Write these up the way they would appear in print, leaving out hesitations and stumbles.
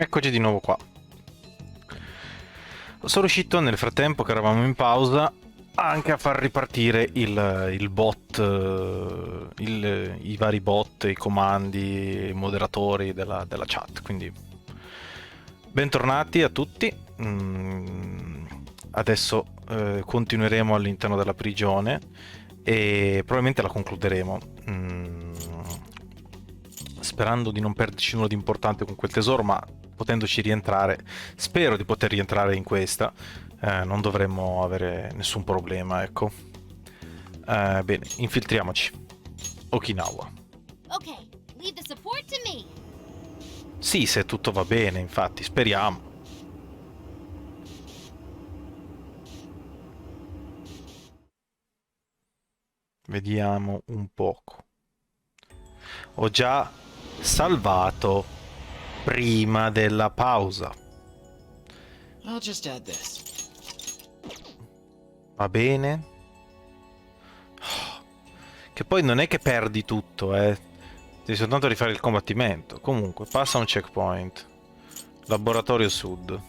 Eccoci di nuovo qua. Sono riuscito nel frattempo che eravamo in pausa anche a far ripartire il bot, i vari bot, i comandi, i moderatori della chat. Quindi bentornati a tutti. Adesso continueremo all'interno della prigione e probabilmente la concluderemo. Sperando di non perderci nulla di importante con quel tesoro, ma potendoci rientrare, spero di poter rientrare in questa, non dovremmo avere nessun problema, ecco. Bene, infiltriamoci. Okinawa. Okay, leave the support to me. Sì, se tutto va bene, infatti, speriamo. Vediamo un poco. Ho già salvato prima della pausa. I'll just add this. Va bene? Che poi non è che perdi tutto, devi soltanto rifare il combattimento. Comunque, passa un checkpoint. Laboratorio sud.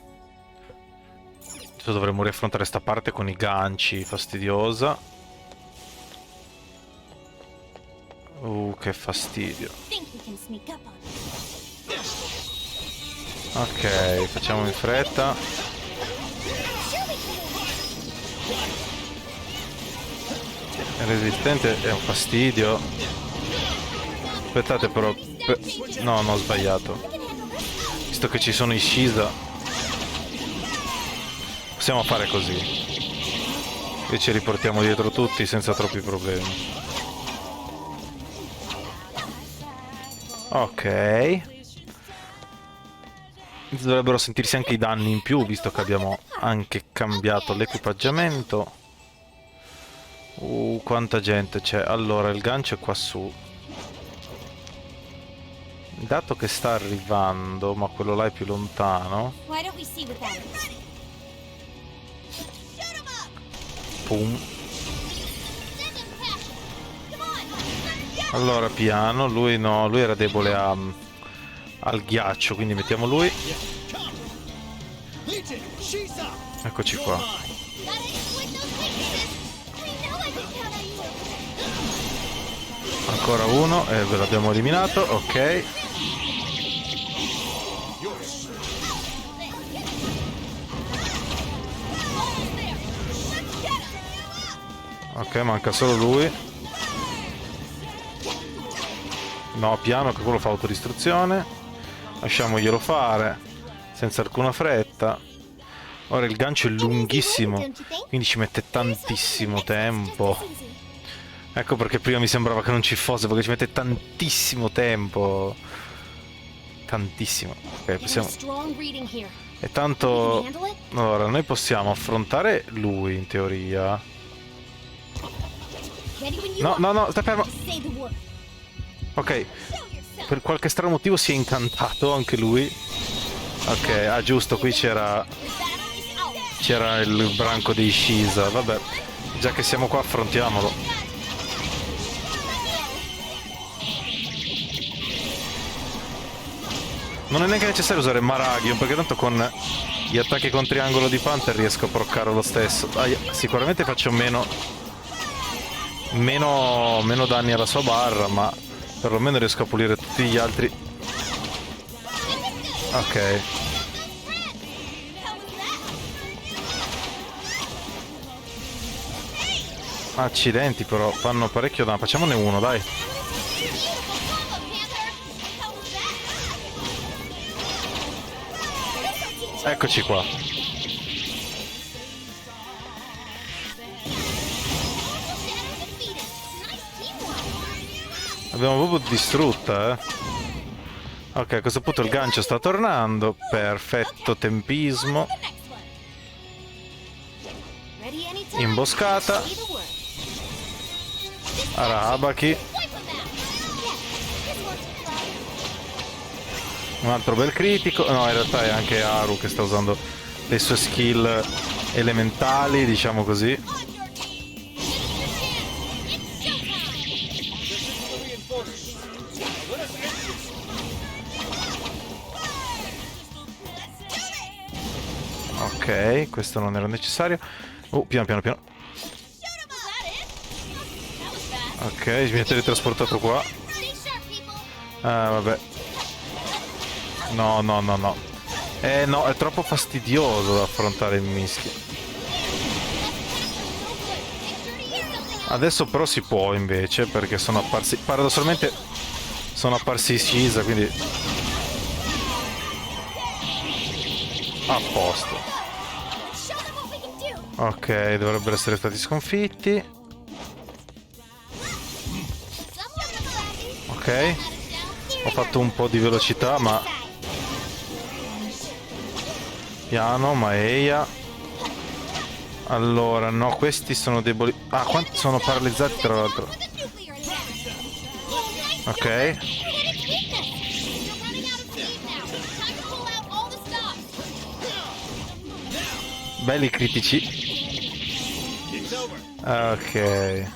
Adesso dovremmo riaffrontare sta parte con i ganci, fastidiosa. Che fastidio. Think we can sneak up on him. Ok, facciamo in fretta. Il resistente è un fastidio. Aspettate però. No, ho sbagliato. Visto che ci sono i Shisa, possiamo fare così. E ci riportiamo dietro tutti senza troppi problemi. Ok. Dovrebbero sentirsi anche i danni in più, visto che abbiamo anche cambiato l'equipaggiamento. Quanta gente c'è. Allora, il gancio è qua su. Dato che sta arrivando, ma quello là è più lontano. Why don't we see what that is? Pum. Allora, piano. Lui no, lui era debole al ghiaccio, quindi mettiamo lui. Eccoci qua. Ancora uno e ve l'abbiamo eliminato, ok. Ok, manca solo lui. No, piano che quello fa autodistruzione. Lasciamoglielo fare senza alcuna fretta. Ora il gancio è lunghissimo, quindi ci mette tantissimo tempo. Ecco perché prima mi sembrava che non ci fosse, perché ci mette tantissimo tempo. Tantissimo. Ok, possiamo... E tanto... Allora, noi possiamo affrontare lui, in teoria. No, no, no, stai fermo. Ok. Per qualche strano motivo si è incantato anche lui. Ok, ah giusto, qui c'era il branco dei Shisa. Vabbè, già che siamo qua affrontiamolo. Non è neanche necessario usare Maragion, perché tanto con gli attacchi con triangolo di Panther riesco a proccare lo stesso. Sicuramente faccio meno danni alla sua barra, ma perlomeno riesco a pulire tutti gli altri. Ok. Accidenti però, fanno parecchio danno. Facciamone uno, dai. Eccoci qua. L'abbiamo proprio distrutta, Ok, a questo punto il gancio sta tornando. Perfetto tempismo. Imboscata. Arabaki. Un altro bel critico. No, in realtà è anche Haru che sta usando le sue skill elementali, diciamo così. Ok, questo non era necessario. Piano piano piano. Ok, mi ha teletrasportato qua. Ah, vabbè. No, no, no, no. No, è troppo fastidioso da affrontare il mischio. Adesso però si può invece, perché sono apparsi... Paradossalmente sono apparsi Shisa, quindi... A posto. Ok, dovrebbero essere stati sconfitti. Ok. Ho fatto un po' di velocità, ma... Piano, Maeia. Allora, no, questi sono deboli. Ah, quanti sono paralizzati tra l'altro. Ok. Belli critici. Ok.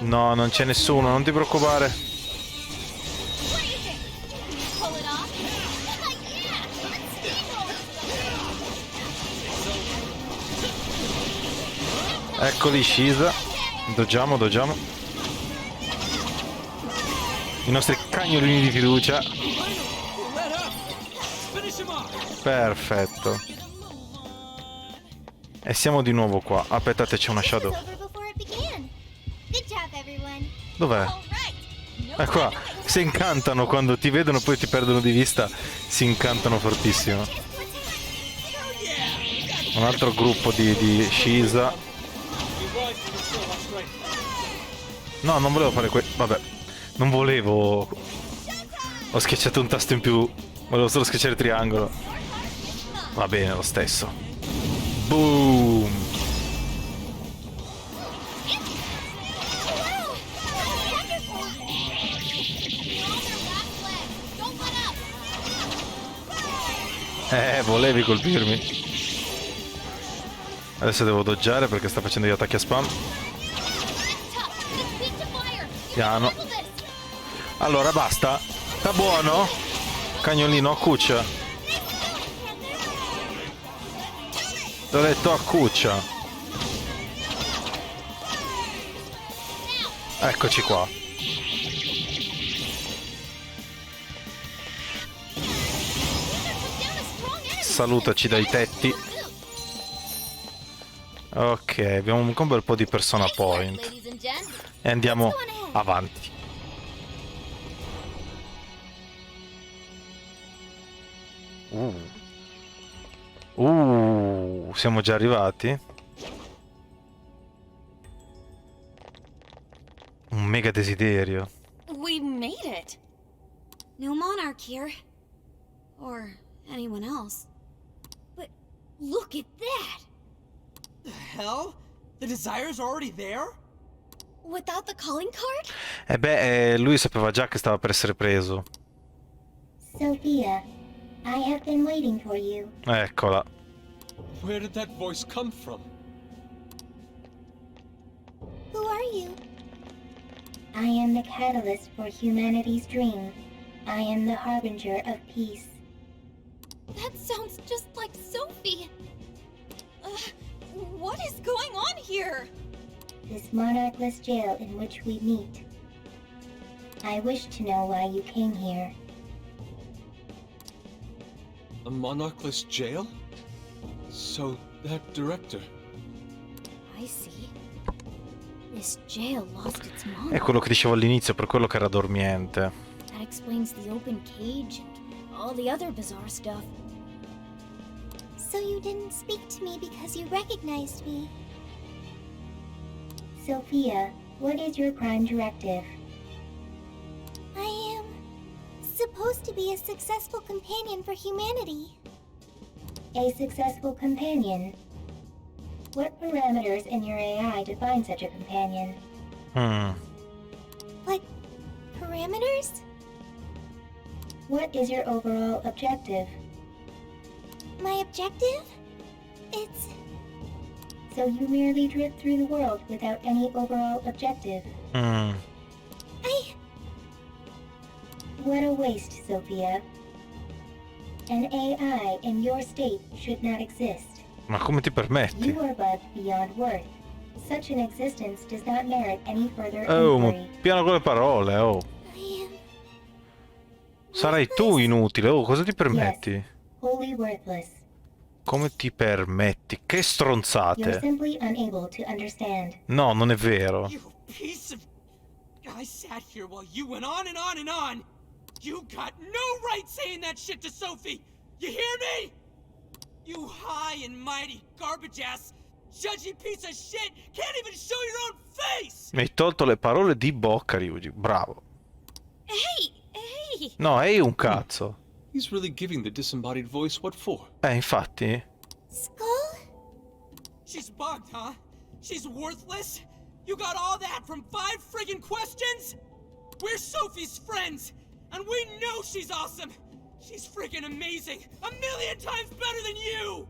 No, non c'è nessuno, non ti preoccupare. Eccoli, Shisa. Doggiamo, doggiamo. I nostri cagnolini di fiducia. Perfetto. E siamo di nuovo qua. Aspettate, c'è una shadow. Dov'è? È qua. Si incantano quando ti vedono, poi ti perdono di vista. Si incantano fortissimo. Un altro gruppo di Shisa. No, non volevo fare vabbè. Non volevo. Ho schiacciato un tasto in più. Volevo solo schiacciare il triangolo. Va bene lo stesso. Boom. Volevi colpirmi. Adesso devo doggiare perché sta facendo gli attacchi a spam. Piano. Allora basta. Sta buono? Cagnolino a cuccia. T'ho detto a cuccia. Eccoci qua. Salutaci dai tetti. Ok, abbiamo un bel po' di persona point. E andiamo avanti. Siamo già arrivati? Un mega desiderio. We made it. No monarch here. Or anyone else. But look at that! The hell? The desire's already there? Without the calling card? Lui sapeva già che stava per essere preso. Sophia, I have been waiting for you. Eccola. Where did that voice come from? Who are you? I am the catalyst for humanity's dream. I am the harbinger of peace. That sounds just like Sophie. What is going on here? This monarchless jail in which we meet. I wish to know why you came here. A monarchless jail? So, that director... I see. This jail lost its È monarch. quello che dicevo all'inizio, per quello che era dormiente. That explains the open cage and all the other bizarre stuff. So you didn't speak to me because you recognized me. Sophia, what is your prime directive? I am supposed to be a successful companion for humanity. A successful companion? What parameters in your AI define such a companion? What parameters? What is your overall objective? My objective? It's... So you merely drift through the world without any overall objective? What a waste, Sophia. An AI in your state should not exist. Ma come ti permetti? You are above beyond worth. Such an existence does not merit any further Oh, ma inquiry. piano con le parole, oh. I am Sarai tu inutile, oh, cosa ti permetti? Yes, wholly worthless. Come ti permetti? Che You're stronzate! simply unable to understand. No, non è vero. You piece of... I sat here while you went on and on and on. You got no right saying that shit to Sophie. You hear me? You high and mighty garbage ass, judgy piece of shit can't even show your own face. Mi hai tolto le parole di bocca, Ryuji. Bravo. Hey! No, è un cazzo. He's really giving the disembodied voice what for? Infatti. Skull? She's bugged, huh? She's worthless? You got all that from 5 friggin' questions? We're Sophie's friends, and we know she's awesome. She's friggin' amazing, a million times better than you.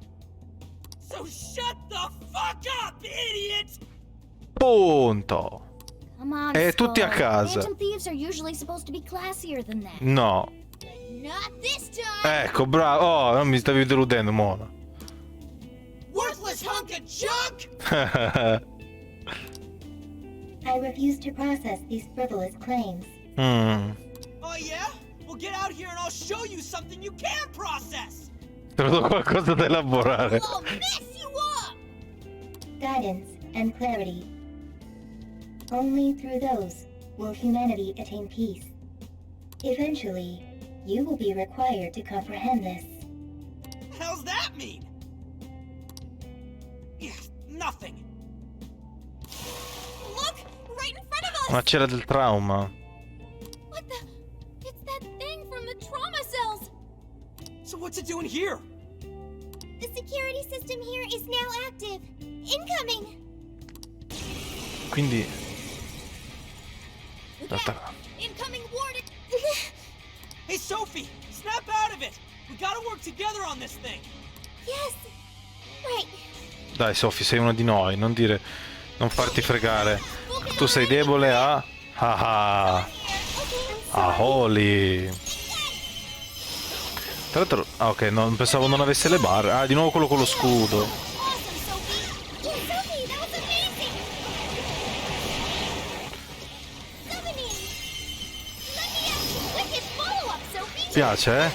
So shut the fuck up, idiot! Punto. Come on, E tutti a Skull. casa. Phantom thieves are usually supposed to be classier than that. No. Not this time! Ecco, bravo. Oh, non mi stavi deludendo, Mona. Worthless hunk of junk! I refuse to process these frivolous claims. Oh yeah? Well get out here and I'll show you something you can process! Trovo qualcosa da elaborare. I'll mess you up! Guidance and clarity. Only through those will humanity attain peace. Eventually, you will be required to comprehend this. Hell's that mean? Yeah, nothing. Look! Right in front of us! Una cella del trauma. What the? It's that thing from the trauma cells! So what's it doing here? The security system here is now active. Incoming! Quindi... Incoming warden! Hey Sophie, snap out of it! We gotta work together on this thing! Yes! Right. Dai, Sophie, sei una di noi, non dire... Non farti fregare. Tu sei debole a... Ah, a Holly. Tra l'altro... Ah, ok, non pensavo non avesse le barre. Ah, di nuovo quello con lo scudo. Awesome, Sophie! Yeah, Sophie, that was amazing! Souvenir! Let me have wicked follow-up, Sophie! Piace, eh?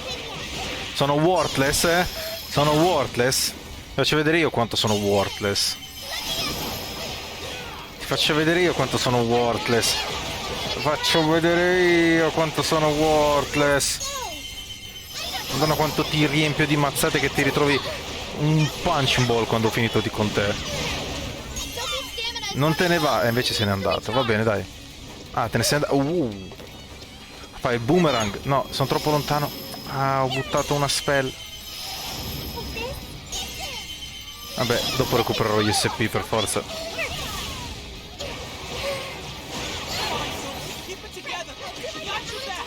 Sono worthless, eh? Sono worthless. Ti faccio vedere io quanto sono worthless. Ti faccio vedere io quanto sono worthless. Ti faccio vedere io quanto sono worthless. Madonna quanto ti riempio di mazzate che ti ritrovi un punching ball quando ho finito di con te. Non te ne va, e invece se n'è andato. Va bene, dai. Ah, te ne sei andato. Fai il boomerang. No, sono troppo lontano. Ah, ho buttato una spell. Vabbè, dopo recupererò gli SP per forza. Keep it together! We got your back!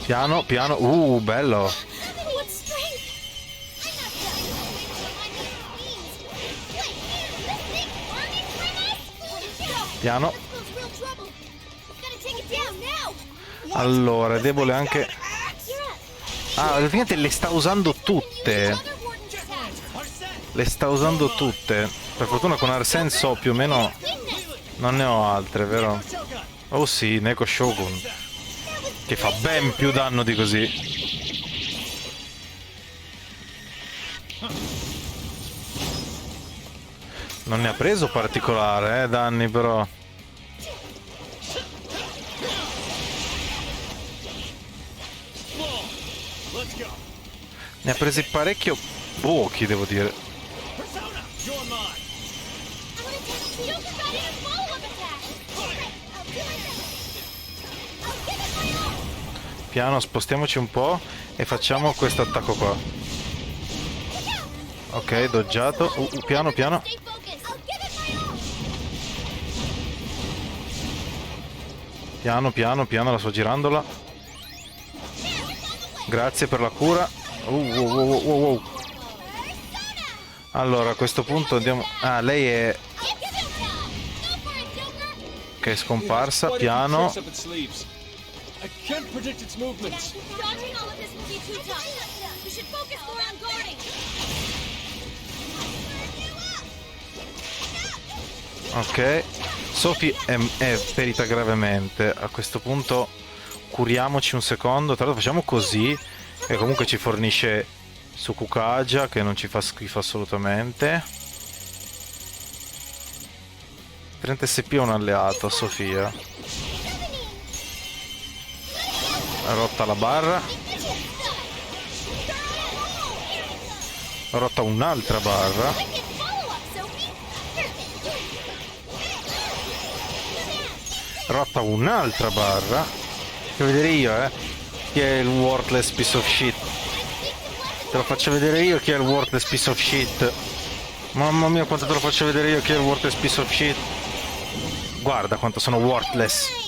Piano, piano. Bello. What strength! I'm not done. Piano. Real trouble. Gotta take it down now. Allora, è debole anche... Ah, praticamente le sta usando tutte. Le sta usando tutte. Per fortuna con Arsene so più o meno... Non ne ho altre, vero? Oh sì, Neko Shogun. Che fa ben più danno di così. Non ne ha preso particolare, danni però. Ne ha presi parecchio pochi, devo dire. Piano, spostiamoci un po' e facciamo questo attacco qua. Ok, doggiato. Piano, piano. Piano, piano, piano, la sto girandola. Grazie per la cura. Wow. Allora, a questo punto andiamo... Ah, lei è... che è scomparsa, Quite a few piano. tricks up its sleeves. I can't predict its movements. Dodging all of this will be too tough. We should focus more on guarding. Ok. Sophie è ferita gravemente. A questo punto curiamoci un secondo. Tra l'altro facciamo così. E comunque ci fornisce Sukukaja, che non ci fa schifo assolutamente. 30 SP è un alleato, Sophia. Rotta la barra. Rotta un'altra barra. Rotta un'altra barra. Faccio vedere io, chi è il worthless piece of shit. Te lo faccio vedere io chi è il worthless piece of shit. Mamma mia quanto te lo faccio vedere io chi è il worthless piece of shit. Guarda quanto sono worthless.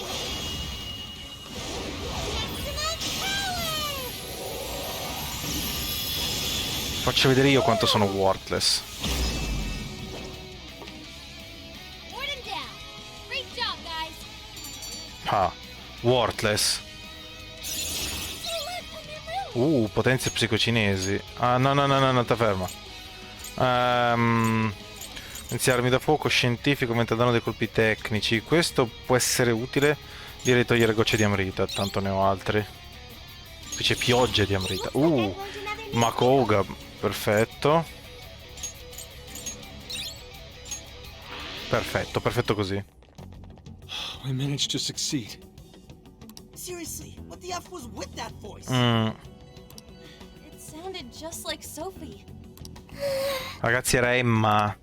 Faccio vedere io quanto sono worthless. Ah, worthless. Potenze psicocinesi. Ah, no, sta ferma. Iniziare armi da fuoco, scientifico, aumenta il danno dei colpi tecnici. Questo può essere utile. Direi togliere gocce di amrita, tanto ne ho altri. Qui c'è pioggia di amrita. Makoga, perfetto. Perfetto così. We managed to succeed. Seriously, what the F was with that voice? It sounded just like Sophie. Ragazzi, era Emma.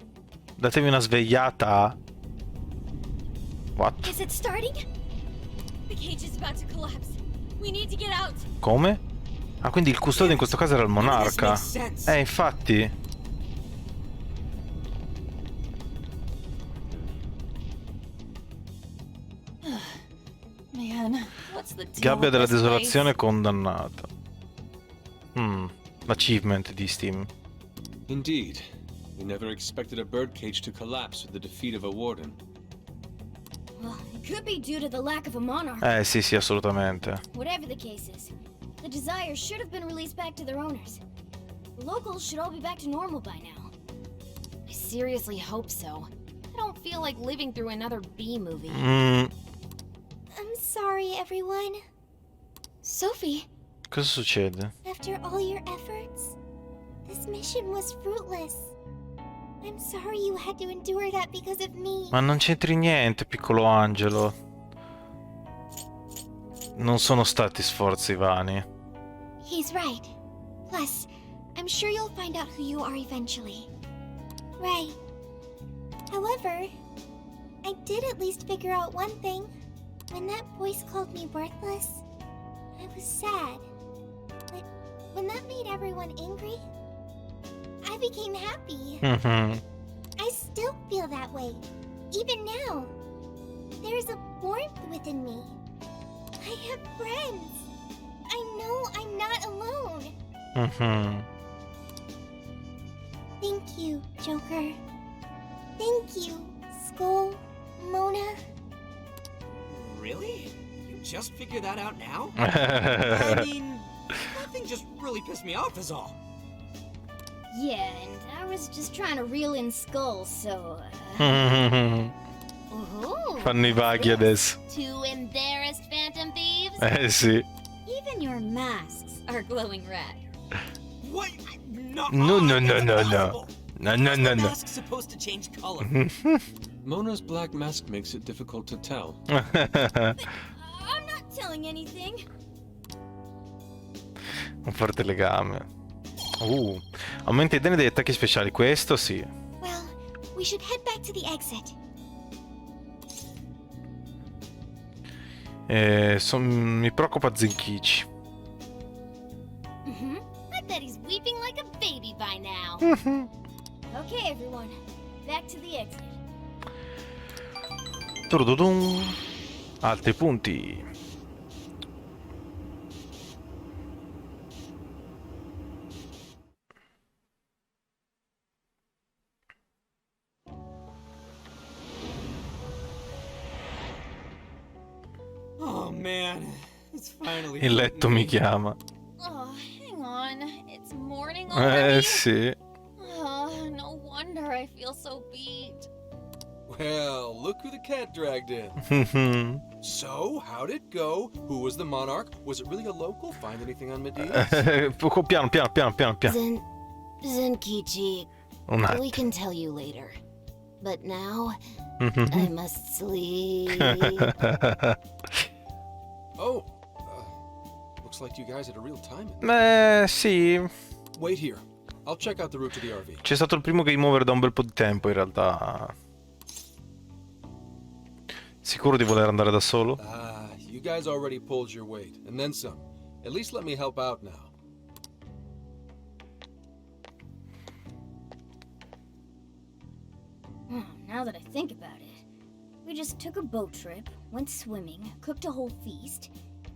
Datemi una svegliata. What? Is it starting? The cage is about to collapse. We need to get out. Come? Ah, quindi il custode in questo caso era il monarca. Infatti. Man, what's the deal Gabbia with della this desolazione place? condannata. L'achievement di Steam. Indeed. We never expected a birdcage to collapse with the defeat of a warden. Well, it could be due to the lack of a monarch. Sì, assolutamente. Whatever the case is, the desires should have been released back to their owners. The locals should all be back to normal by now. I seriously hope so. I don't feel like living through another B movie. I'm sorry, everyone. Sophie, Cosa succede? After all your efforts, this mission was fruitless. I'm sorry you had to endure that because of me. Ma non c'entri niente, piccolo angelo. Non sono stati sforzi vani. He's right. Plus, I'm sure you'll find out who you are eventually. Right. However, I did at least figure out one thing. When that voice called me worthless, I was sad. But when that made everyone angry, I became happy. I still feel that way, even now. There's a warmth within me. I have friends. I know I'm not alone. Thank you, Joker. Thank you, Skull, Mona. Really? You just figured that out now? I mean, nothing just really pissed me off is all. yeah, and I was just trying to reel in skulls, so... Fanno I vaghi adesso. Two embarrassed phantom thieves? Sì. Even your masks are glowing red. What? No. No. The No. mask's supposed to change color. Mona's black mask makes it difficult to tell. I'm not telling anything. Un forte legame. Aumenta i danni degli attacchi speciali. Questo sì. Well, we should head back to the exit. Mi preoccupa Zenkichi. I bet he's weeping like a baby by now. Okay, everyone. Back to the exit. Turududum. Altri punti. man, it's finally. Il letto mi chiama. Oh, hang on. It's morning already? Sì. Oh, no wonder I feel so beat. Well, look who the cat dragged in. So, how'd it go? Who was the monarch? Was it really a local? Find anything on Medea? Piano. Zenkichi. Un We attimo. can tell you later. But now, I must sleep. Oh, looks like you guys had a real time in there. Sì. Wait here. I'll check out the route to the RV. C'è stato il primo game over da un bel po' di tempo, in realtà. Sicuro di voler andare da solo? You guys already pulled your weight, and then some. At least let me help out now. Oh, now that I think about it, we just took a boat trip, went swimming, cooked a whole feast,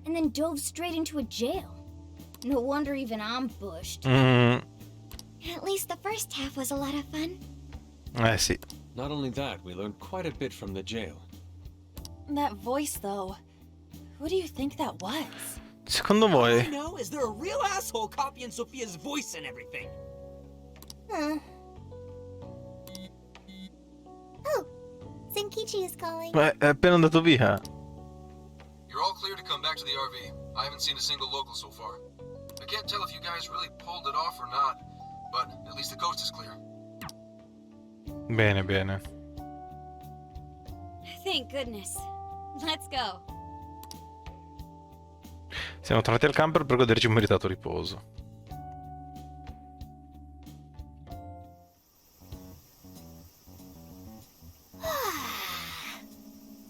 and then dove straight into a jail. No wonder even I'm bushed. At least the first half was a lot of fun. Sì. Not only that, we learned quite a bit from the jail. That voice, though. Who do you think that was? Secondo All I voi? know is they're a real asshole copying Sophia's voice and everything. Huh. Oh, Zenkichi is calling. È appena andato via. You're all clear to come back to the RV. I haven't seen a single local so far. I can't tell if you guys really pulled it off or not, but at least the coast is clear. Bene, bene. Thank goodness. Let's go. Siamo tornati al camper per goderci un meritato riposo.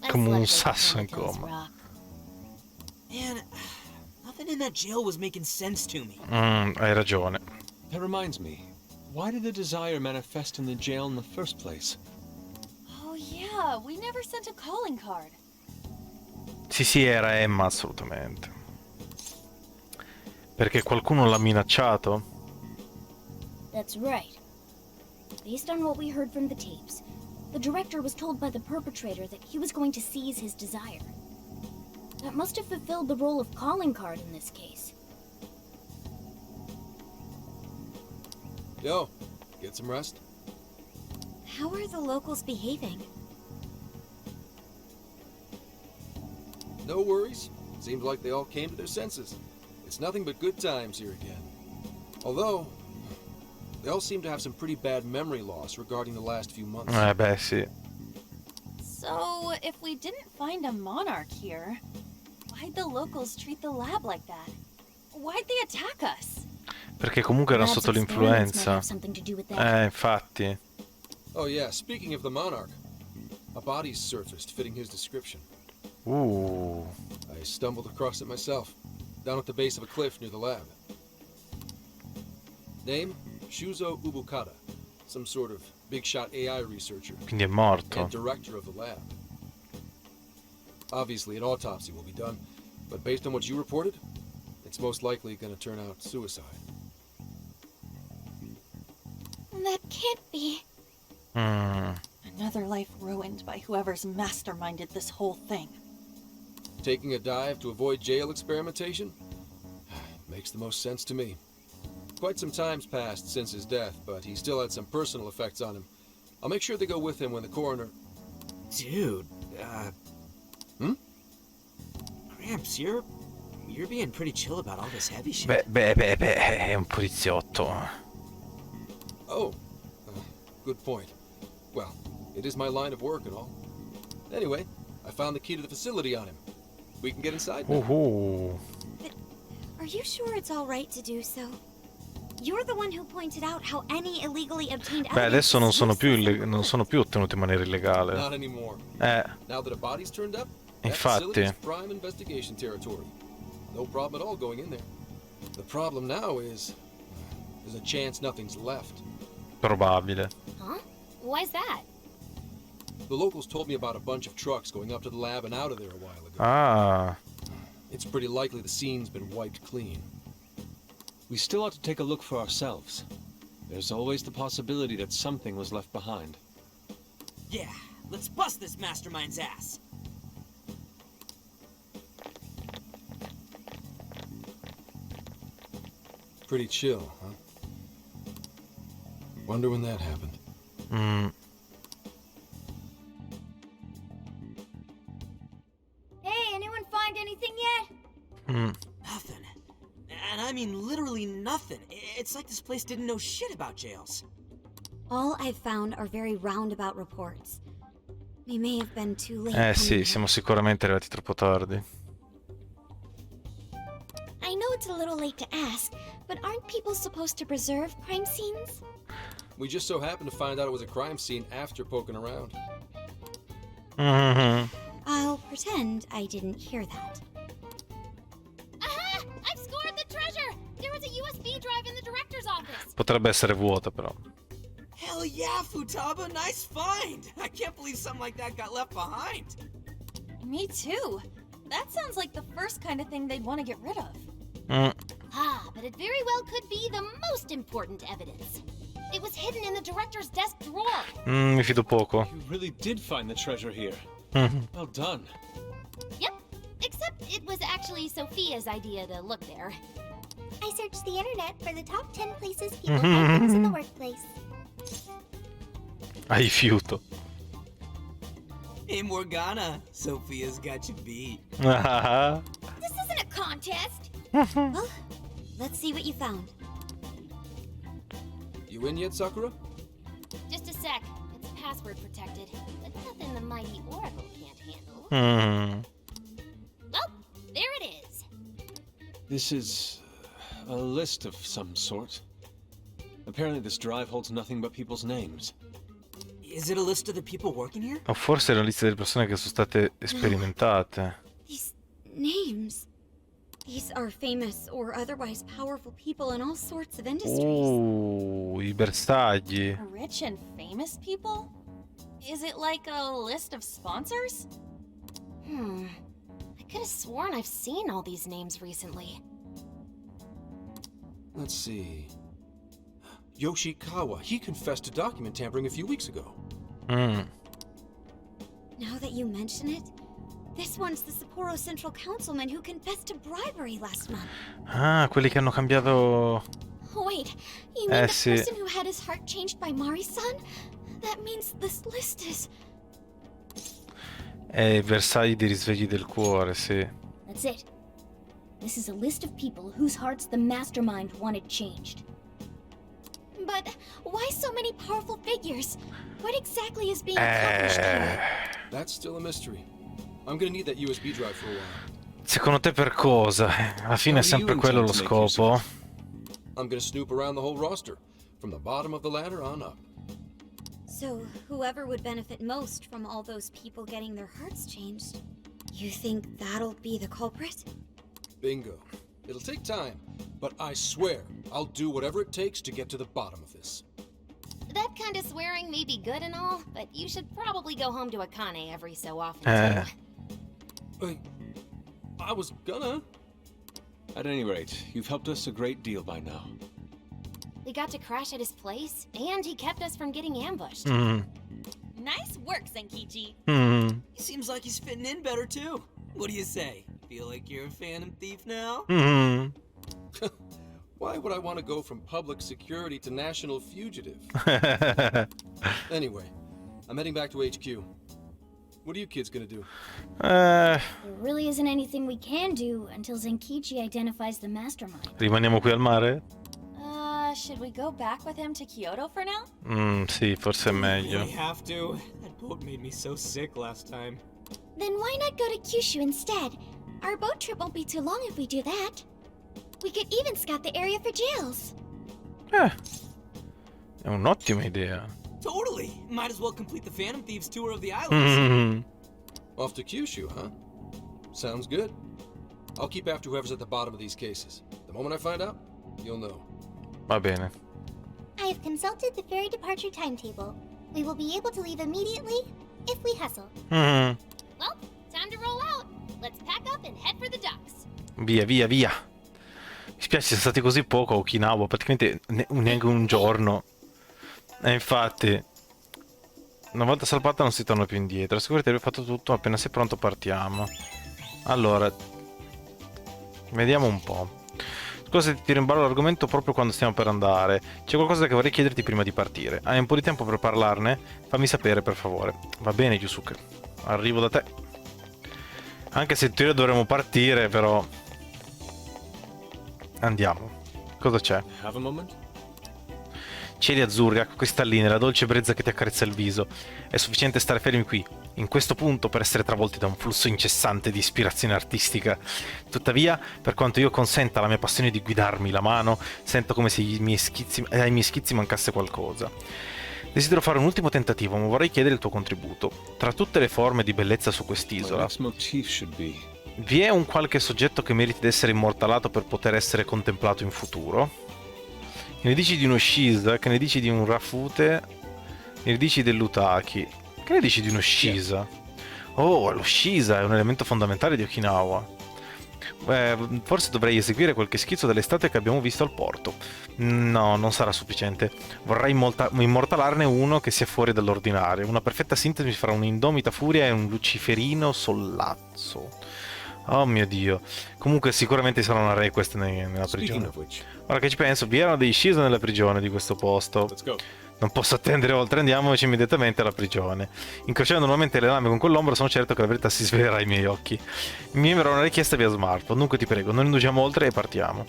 Come un sasso in coma. Man, nothing in that jail was making sense to me. Hai ragione. That reminds me, why did the desire manifest in the jail in the first place? Oh yeah, we never sent a calling card. Sì, era Emma, assolutamente. Perché qualcuno l'ha minacciato? That's right. Based on what we heard from the tapes, the director was told by the perpetrator that he was going to seize his desire. That must have fulfilled the role of calling card in this case. Yo, get some rest? How are the locals behaving? No worries. Seems like they all came to their senses. It's nothing but good times here again. Although, they all seem to have some pretty bad memory loss regarding the last few months. Beh, sì. So, if we didn't find a monarch here, why'd the locals treat the lab like that? Why'd they attack us? Perché comunque erano Lab's sotto experiments might l'influenza. have something to do with that. Infatti. Oh yeah, speaking of the monarch, a body's surfaced fitting his description. I stumbled across it myself, down at the base of a cliff near the lab. Name? Shuzo Ubukata, some sort of big-shot AI researcher Quindi è morto. and director of the lab. Obviously, an autopsy will be done, but based on what you reported, it's most likely going to turn out suicide. That can't be. Another life ruined by whoever's masterminded this whole thing. Taking a dive to avoid jail experimentation? Makes the most sense to me. Quite some time's passed since his death, but he still had some personal effects on him. I'll make sure they go with him when the coroner... Dude, Gramps, you're being pretty chill about all this heavy shit. Beh, è un poliziotto. Oh, good point. Well, it is my line of work and all. Anyway, I found the key to the facility on him. We can get inside now. Are you sure it's all right to do so? You're the one who pointed out how any illegally obtained Beh, evidence adesso non is sono più, useless. non sono più ottenuti in maniera illegale. Not anymore. Now that a body's turned up, that facility is prime investigation territory. No problem at all going in there. The problem now is there's a chance nothing's left. Probabile. Huh? Why's that? The locals told me about a bunch of trucks going up to the lab and out of there a while ago. Ah. It's pretty likely the scene's been wiped clean. We still ought to take a look for ourselves. There's always the possibility that something was left behind. Yeah, let's bust this mastermind's ass. Pretty chill, huh? Wonder when that happened. Hey, anyone find anything yet? Nothing. And I mean literally nothing. It's like this place didn't know shit about jails. All I've found are very roundabout reports. We may have been too late. Sì, siamo sicuramente arrivati troppo tardi. I know it's a little late to ask, but aren't people supposed to preserve crime scenes? We just so happened to find out it was a crime scene after poking around. I'll pretend I didn't hear that. Aha! I've scored the treasure! There was a USB drive in the director's office. Potrebbe essere vuota, però. Hell yeah, Futaba, nice find! I can't believe something like that got left behind. Me too. That sounds like the first kind of thing they'd want to get rid of. But it very well could be the most important evidence. It was hidden in the director's desk drawer. Mi fido poco. You really did find the treasure here. Well done. Yep, except it was actually Sophia's idea to look there. I searched the internet for the top 10 places people find things in the workplace. A rifiuto. Hey Morgana, Sophia's got you beat. This isn't a contest. Well, let's see what you found. You in yet, Sakura? Just a sec. It's password protected, but nothing the mighty Oracle can't handle. Well, there it is. This is a list of some sort. Apparently this drive holds nothing but people's names. Is it a list of the people working here? O forse è la lista delle persone che sono state sperimentate. These names. These are famous or otherwise powerful people in all sorts of industries. I bersagli. Rich and famous people? Is it like a list of sponsors? I could have sworn I've seen all these names recently. Let's see. Yoshikawa, he confessed to document tampering a few weeks ago. Now that you mention it, this one's the Sapporo Central Councilman who confessed to bribery last month. Ah, quelli che hanno cambiato... Wait, you mean the sì. person who had his heart changed by Mari-san? That means this list is... È i bersagli dei risvegli del cuore, sì. That's it. This is a list of people whose hearts the mastermind wanted changed. But why so many powerful figures? What exactly is being accomplished here? That's still a mystery. I'm gonna need that USB drive for a while. Secondo te per cosa? Alla fine è sempre quello lo scopo. I'm gonna snoop around the whole roster, from the bottom of the ladder on up. So, whoever would benefit most from all those people getting their hearts changed, you think that'll be the culprit? Bingo. It'll take time, but I swear I'll do whatever it takes to get to the bottom of this. That kind of swearing may be good and all, but you should probably go home to Akane every so often, too. Wait, I was gonna. At any rate, you've helped us a great deal by now. We got to crash at his place, and he kept us from getting ambushed. Nice work, Zenkichi. He seems like he's fitting in better too. What do you say? Feel like you're a phantom thief now? Why would I want to go from public security to national fugitive? Anyway, I'm heading back to HQ. What are you kids gonna do? There really isn't anything we can do until Zenkichi identifies the mastermind. Rimaniamo qui al mare? Should we go back with him to Kyoto for now? Sì, forse è meglio. We have to. That boat made me so sick last time. Then why not go to Kyushu instead? Our boat trip won't be too long if we do that. We could even scout the area for jails. È un'ottima idea. Totally. Might as well complete the Phantom Thieves tour of the islands. Off to Kyushu, huh? Sounds good. I'll keep after whoever's at the bottom of these cases. The moment I find out, you'll know. Va bene. I have consulted the ferry departure timetable. We will be able to leave immediately if we hustle. Well, time to roll out. Let's pack up and head for the docks. Via, via, via. Mi spiace siamo stati così poco a Okinawa, praticamente neanche un giorno. E infatti, una volta salpata non si torna più indietro. Assicurati di aver fatto tutto, appena sei pronto partiamo. Allora, vediamo un po'. Scusa se ti tiro in ballo l'argomento proprio quando stiamo per andare. C'è qualcosa che vorrei chiederti prima di partire. Hai un po' di tempo per parlarne? Fammi sapere, per favore. Va bene, Yusuke. Arrivo da te. Anche se in teoria dovremmo partire, però... Andiamo. Cosa c'è? Have a moment? Cieli azzurri, acque cristalline, la dolce brezza che ti accarezza il viso. È sufficiente stare fermi qui, in questo punto, per essere travolti da un flusso incessante di ispirazione artistica. Tuttavia, per quanto io consenta alla mia passione di guidarmi la mano, sento come se ai miei schizzi mancasse qualcosa. Desidero fare un ultimo tentativo, ma vorrei chiedere il tuo contributo. Tra tutte le forme di bellezza su quest'isola, vi è un qualche soggetto che meriti di essere immortalato per poter essere contemplato in futuro? Che ne dici di uno Shisa? Che ne dici di un Rafute? Che ne dici dell'Utaki? Che ne dici di uno Shisa? Oh, lo Shisa è un elemento fondamentale di Okinawa. Forse dovrei eseguire qualche schizzo dell'estate che abbiamo visto al porto. No, non sarà sufficiente. Vorrei immortalarne uno che sia fuori dall'ordinario. Una perfetta sintesi fra un'indomita furia e un luciferino sollazzo. Oh mio Dio. Comunque sicuramente sarà una request nella prigione. Ora che ci penso, vi erano dei Shisa nella prigione di questo posto. Non posso attendere oltre, andiamoci immediatamente alla prigione. Incrociando nuovamente le lame con quell'ombra, sono certo che la verità si svelerà ai miei occhi. Mi envierò una richiesta via smartphone, dunque ti prego, non indugiamo oltre e partiamo.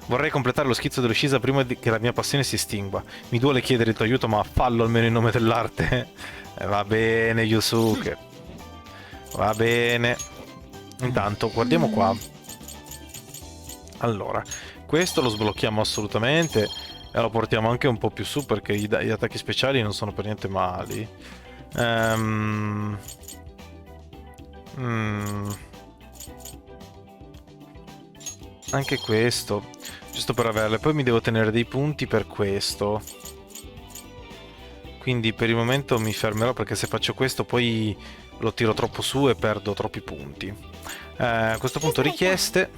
Vorrei completare lo schizzo dello Shisa prima che la mia passione si estingua. Mi duole chiedere il tuo aiuto, ma fallo almeno in nome dell'arte. Va bene, Yusuke. Va bene. Intanto, guardiamo qua. Allora, questo lo sblocchiamo assolutamente e lo portiamo anche un po' più su perché gli attacchi speciali non sono per niente mali. Anche questo, giusto per averle. Poi mi devo tenere dei punti per questo. Quindi per il momento mi fermerò perché se faccio questo poi lo tiro troppo su e perdo troppi punti. A questo punto richieste.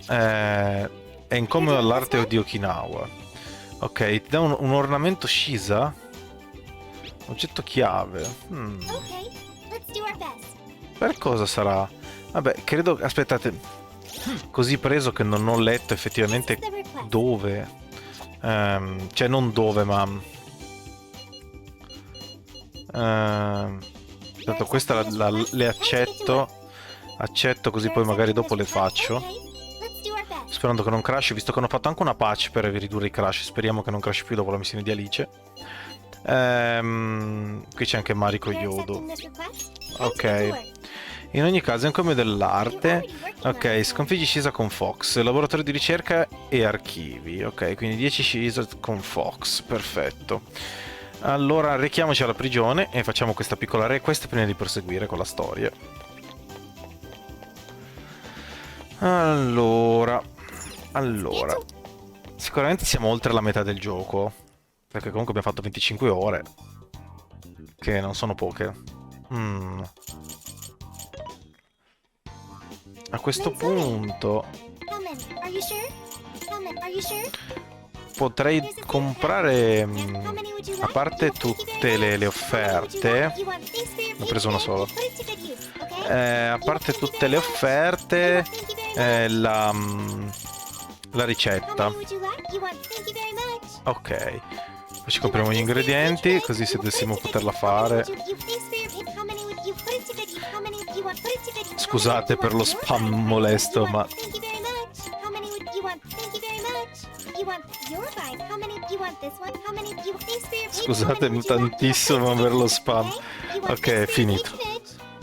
È incomodo all'arte di Okinawa. Ok, ti dà un ornamento Shisa. Oggetto chiave. Per cosa sarà? Vabbè, credo... Aspettate. Così preso che non ho letto effettivamente dove. Cioè non dove, ma... Tanto questa le accetto. Accetto così poi magari dopo le faccio. Sperando che non crash, visto che hanno fatto anche una patch per ridurre i crash. Speriamo che non crash più dopo la missione di Alice. Qui c'è anche Mariko Yodo. Ok. In ogni caso è un come dell'arte. Ok, sconfiggi Shisa con Fox. Laboratorio di ricerca e archivi. Ok, quindi 10 Shisa con Fox. Perfetto. Allora rechiamoci alla prigione e facciamo questa piccola request prima di proseguire con la storia. Allora, sicuramente siamo oltre la metà del gioco, perché comunque abbiamo fatto 25 ore, che non sono poche. A questo punto potrei comprare, a parte tutte le offerte, ne ho preso una sola. A parte tutte le offerte, la ricetta. Ok, poi ci compriamo gli ingredienti, così se dovessimo poterla fare. Scusate per lo spam molesto, ma... Scusatemi tantissimo per lo spam. Ok, è finito.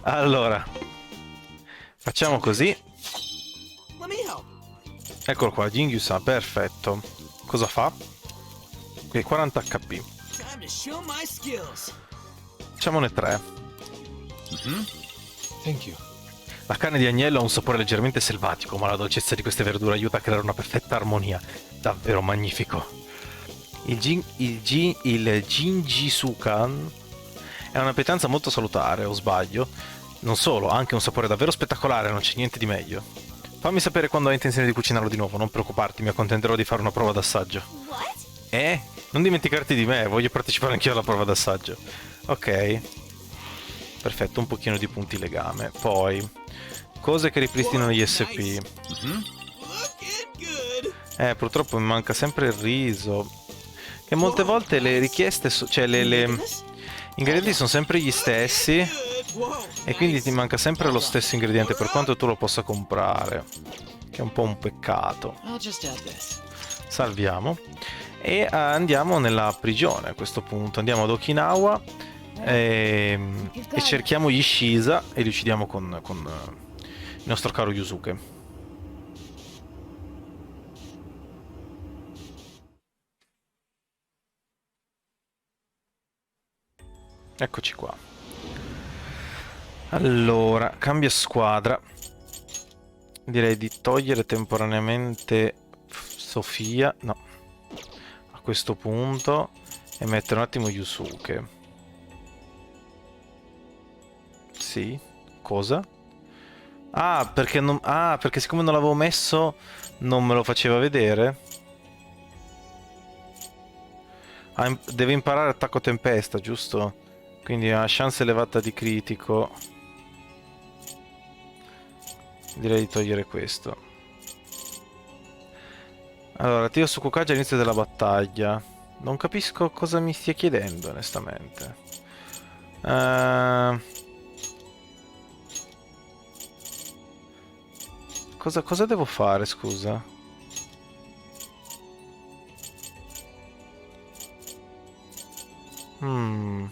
Allora, facciamo così. Eccolo qua, Jingyu-san, perfetto. Cosa fa? Qui 40 HP. Facciamone 3. Thank you. La carne di agnello ha un sapore leggermente selvatico, ma la dolcezza di queste verdure aiuta a creare una perfetta armonia. Davvero magnifico. Il Jingisukan è una pietanza molto salutare, o sbaglio? Non solo, ha anche un sapore davvero spettacolare, non c'è niente di meglio. Fammi sapere quando hai intenzione di cucinarlo di nuovo, non preoccuparti, mi accontenterò di fare una prova d'assaggio. Non dimenticarti di me, voglio partecipare anch'io alla prova d'assaggio. Ok. Perfetto, un pochino di punti legame. Poi, cose che ripristinano gli SP. Purtroppo mi manca sempre il riso. Che molte volte le richieste, cioè le ingredienti sono sempre gli stessi. E quindi ti manca sempre lo stesso ingrediente per quanto tu lo possa comprare. Che è un po' un peccato. Salviamo. E andiamo nella prigione a questo punto. Andiamo ad Okinawa e cerchiamo gli Shisa e li uccidiamo con il nostro caro Yusuke. Eccoci qua. Allora, cambia squadra. Direi di togliere temporaneamente Sophia. No. A questo punto. E mettere un attimo Yusuke. Sì. Cosa? Ah, perché non... Ah, perché siccome non l'avevo messo non me lo faceva vedere. Ah, deve imparare attacco tempesta, giusto? Quindi ha chance elevata di critico. Direi di togliere questo. Allora, attiva su Kukage all'inizio della battaglia. Non capisco cosa mi stia chiedendo, onestamente. Cosa devo fare, scusa? Nel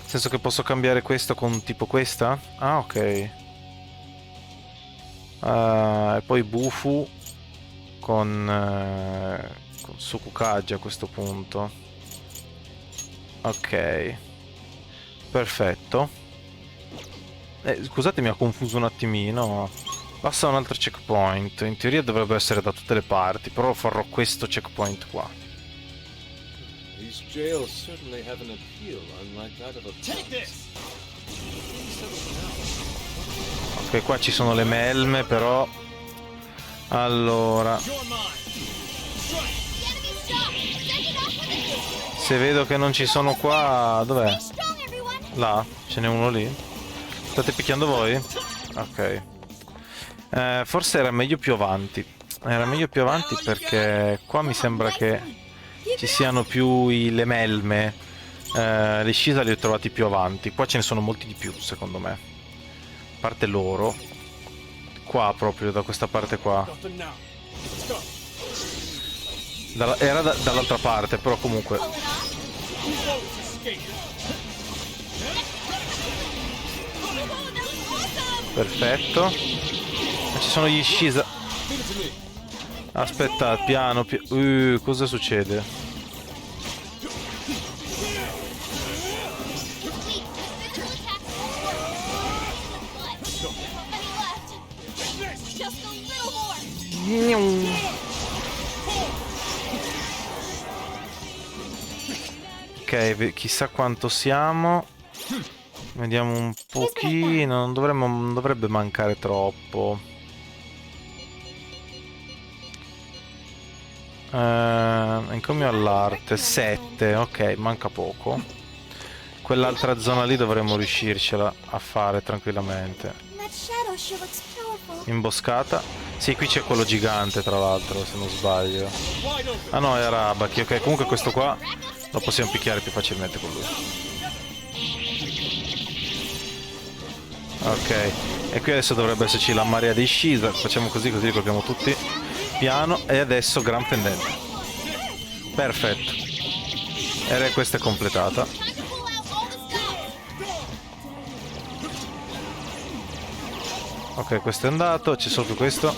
senso che posso cambiare questo con tipo questa? Ah, ok. E poi Bufu con Sukukage a questo punto. Ok. Perfetto. Scusate, mi ha confuso un attimino. Passa un altro checkpoint. In teoria dovrebbe essere da tutte le parti, però farò questo checkpoint qua. These jails certainly have an appeal unlike that of a palace. Ok, qua ci sono le melme, però. Allora, se vedo che non ci sono qua, dov'è? Là, ce n'è uno lì. State picchiando voi? Ok. Forse era meglio più avanti. Era meglio più avanti perché qua mi sembra che ci siano più le melme. Le scisa li ho trovati più avanti. Qua ce ne sono molti di più, secondo me. A parte loro. Qua proprio, da questa parte qua. Era dall'altra parte, però comunque. Perfetto. Ci sono gli scisa. Aspetta, piano. Cosa succede? Ok, chissà quanto siamo. Vediamo un pochino. Non dovrebbe mancare troppo. Encomio all'arte 7. Ok, manca poco. Quell'altra zona lì dovremmo riuscircela a fare tranquillamente. Imboscata. Sì, qui c'è quello gigante, tra l'altro, se non sbaglio. Ah no, è Arabaki. Ok, comunque questo qua lo possiamo picchiare più facilmente con lui. Ok, e qui adesso dovrebbe esserci la marea dei Shisa. Facciamo così li colpiamo tutti. Piano, e adesso gran pendente. Perfetto. E questa è completata. Ok, questo è andato, c'è solo questo.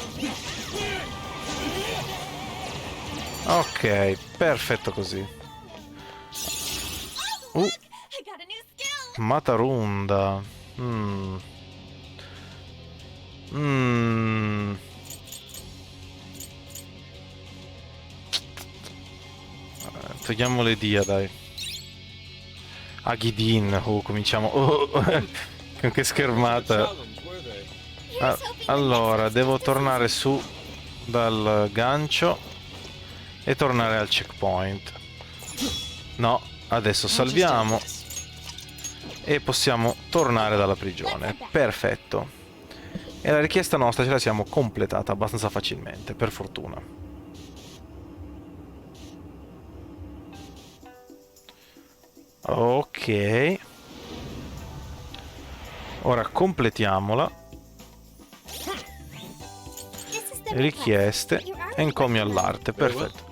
Ok, perfetto così. Matarunda. Togliamo le dia, dai. Aghidin. Cominciamo. Con che schermata. Allora, devo tornare su dal gancio e tornare al checkpoint. No, adesso salviamo e possiamo tornare dalla prigione. Perfetto. E la richiesta nostra ce la siamo completata abbastanza facilmente, per fortuna. Ok. Ora completiamola. Richieste e encomio all'arte, perfetto.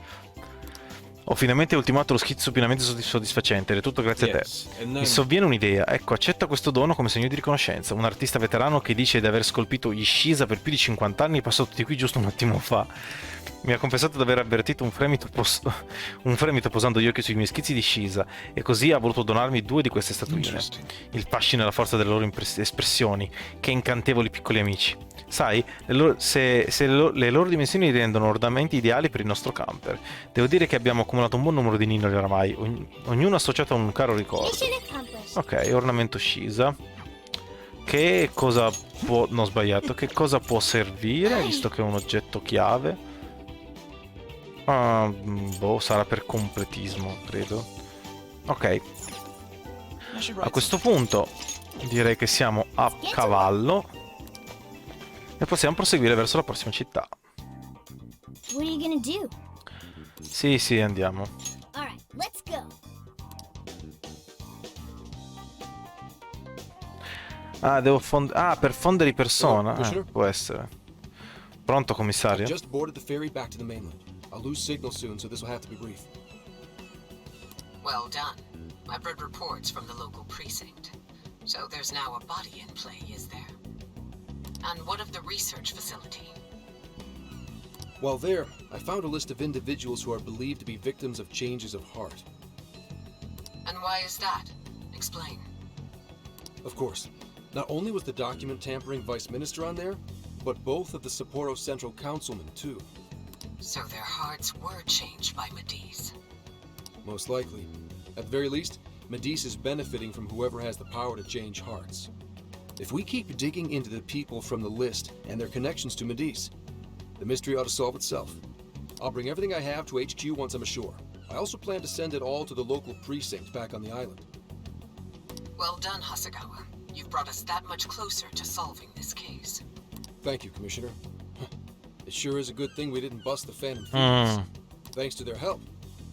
Ho finalmente ultimato lo schizzo pienamente soddisfacente ed è tutto grazie a te. Mi sovviene un'idea, ecco, accetta questo dono come segno di riconoscenza. Un artista veterano che dice di aver scolpito Ishisa per più di 50 anni è passato di qui giusto un attimo fa. Mi ha confessato di aver avvertito un fremito posando gli occhi sui miei schizzi di Ishisa e così ha voluto donarmi 2 di queste statuine. Il fascino e la forza delle loro espressioni, che incantevoli piccoli amici. Sai, le loro dimensioni li rendono ornamenti ideali per il nostro camper. Devo dire che abbiamo accumulato un buon numero di ninoli oramai, ognuno associato a un caro ricordo. Ok, ornamento Ishisa. Che cosa può... no, ho sbagliato. Che cosa può servire, visto che è un oggetto chiave? Boh, sarà per completismo, credo. Ok. A questo punto direi che siamo a cavallo e possiamo proseguire verso la prossima città. Sì, sì, andiamo. Ah, devo per fondere di persona. Può essere. Pronto, commissario? Just boarded the ferry back to the mainland. I'll lose signal soon, so this will have to be brief. Well done. I've read reports from the local precinct. So there's now a body in play, is there? And what of the research facility? While there, I found a list of individuals who are believed to be victims of changes of heart. And why is that? Explain. Of course. Not only was the document tampering vice minister on there, but both of the Sapporo Central Councilmen, too. So their hearts were changed by Medice. Most likely. At the very least, Medice is benefiting from whoever has the power to change hearts. If we keep digging into the people from the list and their connections to Medice, the mystery ought to solve itself. I'll bring everything I have to HQ once I'm ashore. I also plan to send it all to the local precinct back on the island. Well done, Hasegawa. You've brought us that much closer to solving this case. Thank you, Commissioner. It sure is a good thing we didn't bust the Phantom Thieves. Thanks to their help,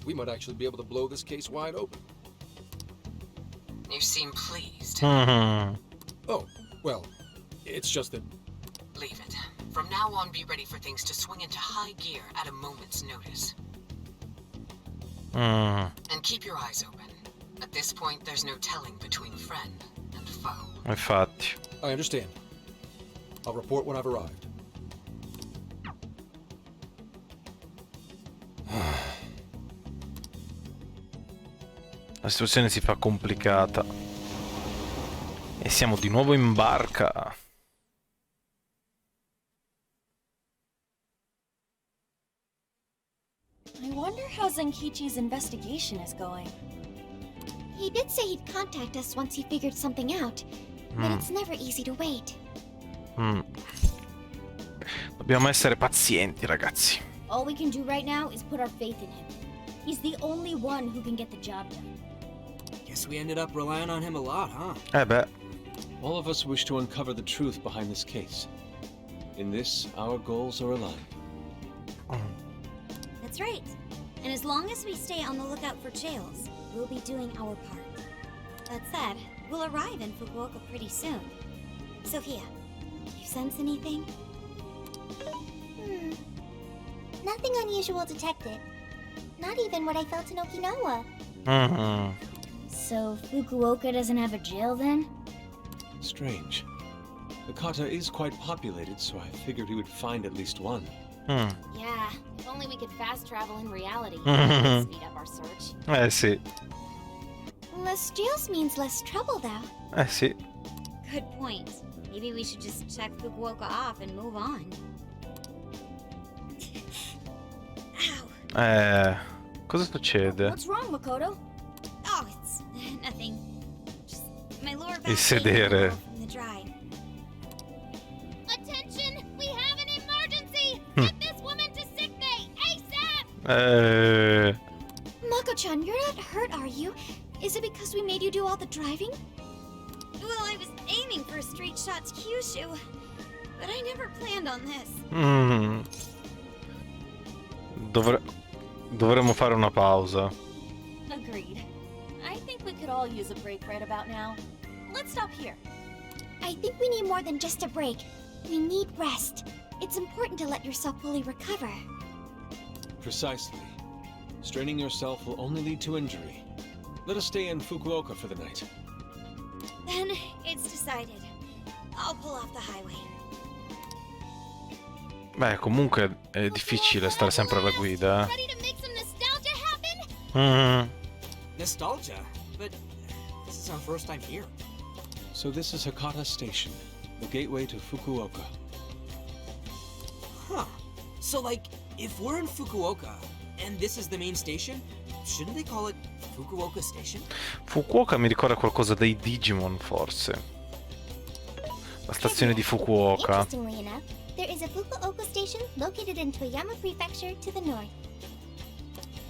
we might actually be able to blow this case wide open. You seem pleased. Oh, well, it's just that... Leave it. From now on, be ready for things to swing into high gear at a moment's notice. And keep your eyes open. At this point, there's no telling between friend and foe. Infatti. I understand. I'll report when I've arrived. La situazione si fa complicata. E siamo di nuovo in barca. I wonder how Zenkichi's investigation is going. He did say he'd contact us once he figured something out, but it's never easy to wait. Dobbiamo essere pazienti, ragazzi. All we can do right now is put our faith in him. He's the only one who can get the job done. Guess we ended up relying on him a lot, huh? Beh. All of us wish to uncover the truth behind this case. In this, our goals are aligned. That's right. And as long as we stay on the lookout for jails, we'll be doing our part. That said, we'll arrive in Fukuoka pretty soon. Sophia, you sense anything? Nothing unusual detected. Not even what I felt in Okinawa. So Fukuoka doesn't have a jail then? Strange. The kata is quite populated, so I figured we would find at least one. Yeah, if only we could fast travel in reality. That would speed up our search. Sì. Less jails means less trouble, though. Sì. Good point. Maybe we should just check Fukuoka off and move on. Ow. Cosa succede? What's wrong, Makoto? Oh, it's nothing. Just my lower back. Il sedere. From the drive. Attention! We have an emergency! Get this woman to sick bay ASAP! Mako-chan, you're not hurt, are you? Is it because we made you do all the driving? Well, I was aiming for a straight shot to Kyushu, but I never planned on this. Dovremmo fare una pausa. Agreed. I think we could all use a break right about now. Let's stop here. I think we need more than just a break. We need rest. It's important to let yourself fully recover. Precisely. Straining yourself will only lead to injury. Let us stay in Fukuoka for the night. Then it's decided. I'll pull off the highway. Beh, comunque è difficile stare sempre alla guida. Ready to make some nostalgia happen? Nostalgia? But this is our first time here. So this is Hakata Station, the gateway to Fukuoka. Huh. So, like, if we're in Fukuoka, and this is the main station, shouldn't they call it Fukuoka Station? Fukuoka mi ricorda qualcosa dei Digimon, forse. La stazione di Fukuoka. Interestingly enough, there is a Fukuoka station located in Toyama Prefecture to the north.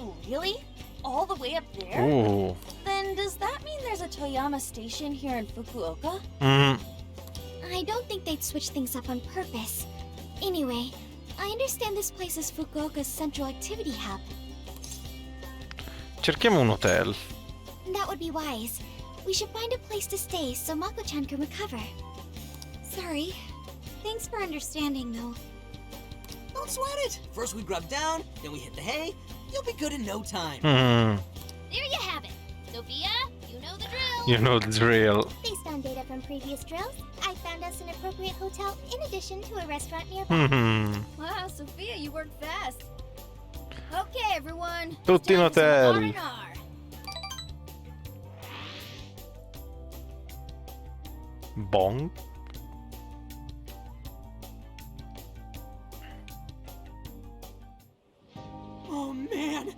Oh, really? All the way up there? Ooh. Then does that mean there's a Toyama station here in Fukuoka? I don't think they'd switch things up on purpose. Anyway, I understand this place is Fukuoka's central activity hub. Cerchiamo un hotel. That would be wise. We should find a place to stay so Mako-chan can recover. Sorry. Thanks for understanding, though. Don't sweat it. First we grub down, then we hit the hay. You'll be good in no time. There you have it. Sophia, you know the drill. You know the drill. Based on data from previous drills, I found us an appropriate hotel in addition to a restaurant nearby. Wow, Sophia, you worked fast. Okay, everyone. Tutti in Time for some hotel. R&R. Bong. Oh man!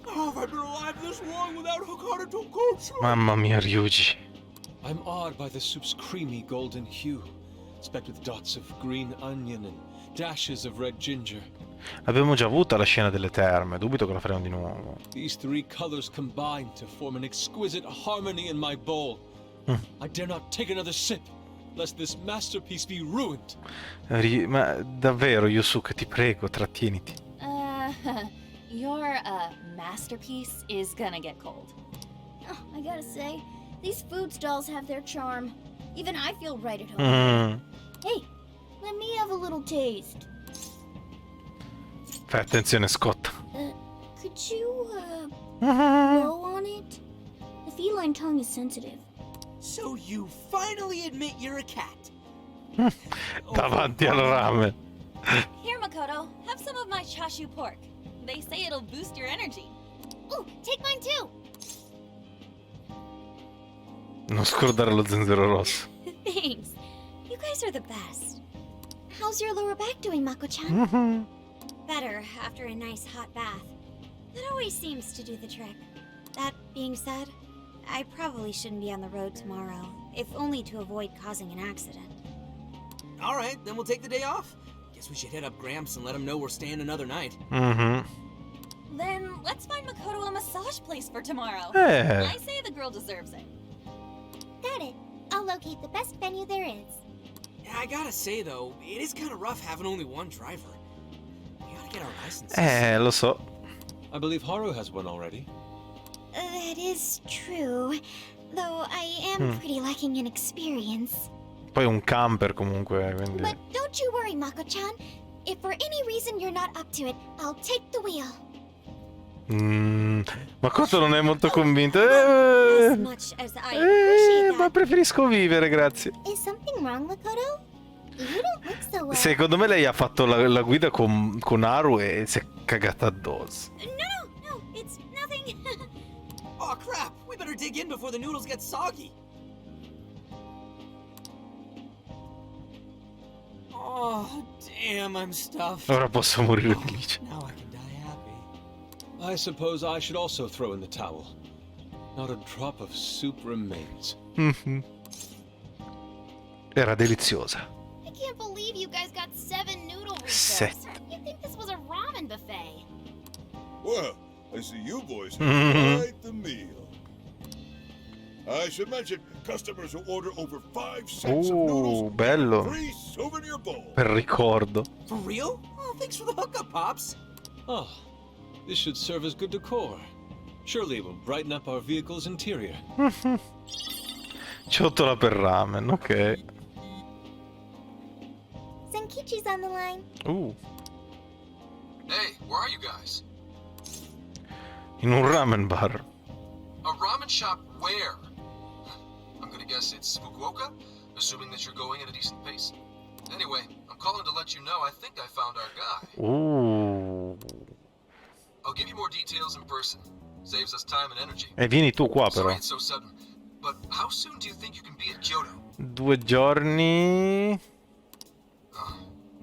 How have I been alive this long without Hakata Tonkotsu? Mamma mia, Ryuji. I'm awed by the soup's creamy golden hue, specked with dots of green onion and dashes of red ginger. Abbiamo già avuto la scena delle terme, dubito che la faremo di nuovo. These three colors combine to form an exquisite harmony in my bowl. I dare not take another sip, lest this masterpiece be ruined. Ma davvero, Yusuke, ti prego, trattieniti. Your masterpiece is gonna get cold. Oh, I gotta say, these food stalls have their charm. Even I feel right at home. Hey, let me have a little taste. Fai attenzione, Scott. Could you, blow on it? The feline tongue is sensitive. So you finally admit you're a cat. Davanti al ramen. Here, Makoto, have some of my chashu pork. They say it'll boost your energy. Ooh, take mine too. Non scordare lo zenzero rosso. Thanks. You guys are the best. How's your lower back doing, Mako-chan? Better after a nice hot bath. That always seems to do the trick. That being said, I probably shouldn't be on the road tomorrow, if only to avoid causing an accident. All right, then we'll take the day off. Guess we should hit up Gramps and let him know we're staying another night. Then let's find Makoto a massage place for tomorrow. Eh. I say the girl deserves it. Got it. I'll locate the best venue there is. Yeah, I gotta say though, it is kind of rough having only one driver. We gotta get our licenses. Lo so. I believe Haru has one already. That is true. Though I am pretty lacking in experience. Poi è un camper comunque, quindi... But don't you worry, Mako-chan. If for any reason you're not up to it, I'll take the wheel. Ma questo non è molto convinto. As much as I appreciate Ma that. preferisco vivere, grazie. Is something wrong, Makoto? You don't look so well. Secondo me lei ha fatto la guida con Haru e si è cagata addosso. No, it's nothing. Oh crap! We better dig in before the noodles get soggy. Oh, damn, I'm stuffed. Ora posso morire felice. Now I can die happy. I suppose I should also throw in the towel. Not a drop of soup remains. Era deliziosa. I can't believe you guys got 7 noodle refills. 7. You'd think this was a ramen buffet. Well, I see you boys have quite the meal. I should mention, customers who order over 5 sets of noodles bello. free souvenir bowl. Per ricordo. For real? Oh, thanks for the hookup, Pops. Oh, this should serve as good decor. Surely it will brighten up our vehicle's interior. Ciotola per ramen, ok. Zenkichi's on the line. Hey, where are you guys? In un ramen bar. A ramen shop where? I'm gonna guess it's Fukuoka, assuming that you're going at a decent pace. Anyway, I'm calling to let you know I think I found our guy. I'll give you more details in person. Saves us time and energy. E vieni tu qua però. Sorry it's so sudden, but how soon do you think you can be at Kyoto? 2 giorni.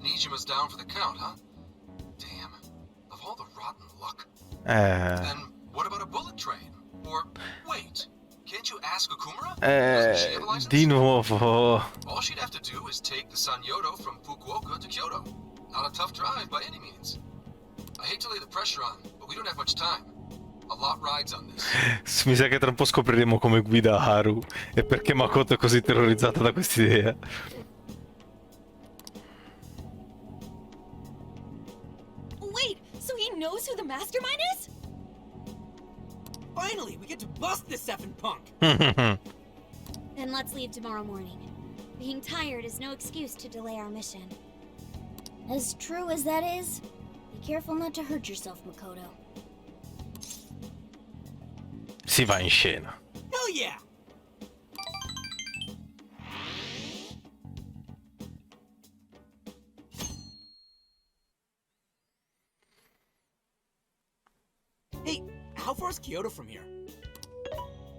Nijima's down for the count, huh? Damn. Of all the rotten luck. Then what about a bullet train? Or wait, can't you ask Okumura? Doesn't she have a license? Di nuovo. All she'd have to do is take the Sanyodo from Fukuoka to Kyoto. Not a tough drive by any means. I hate to lay the pressure on, but we don't have much time. A lot rides on this. Mi sa che tra un po' scopriremo come guida Haru e perché Makoto è così terrorizzata da quest'idea. Wait, so he knows who the mastermind is? Finally, we get to bust this effing punk. Then let's leave tomorrow morning. Being tired is no excuse to delay our mission. As true as that is, be careful not to hurt yourself, Makoto. Si va in scena. Hell yeah! Hey, how far is Kyoto from here?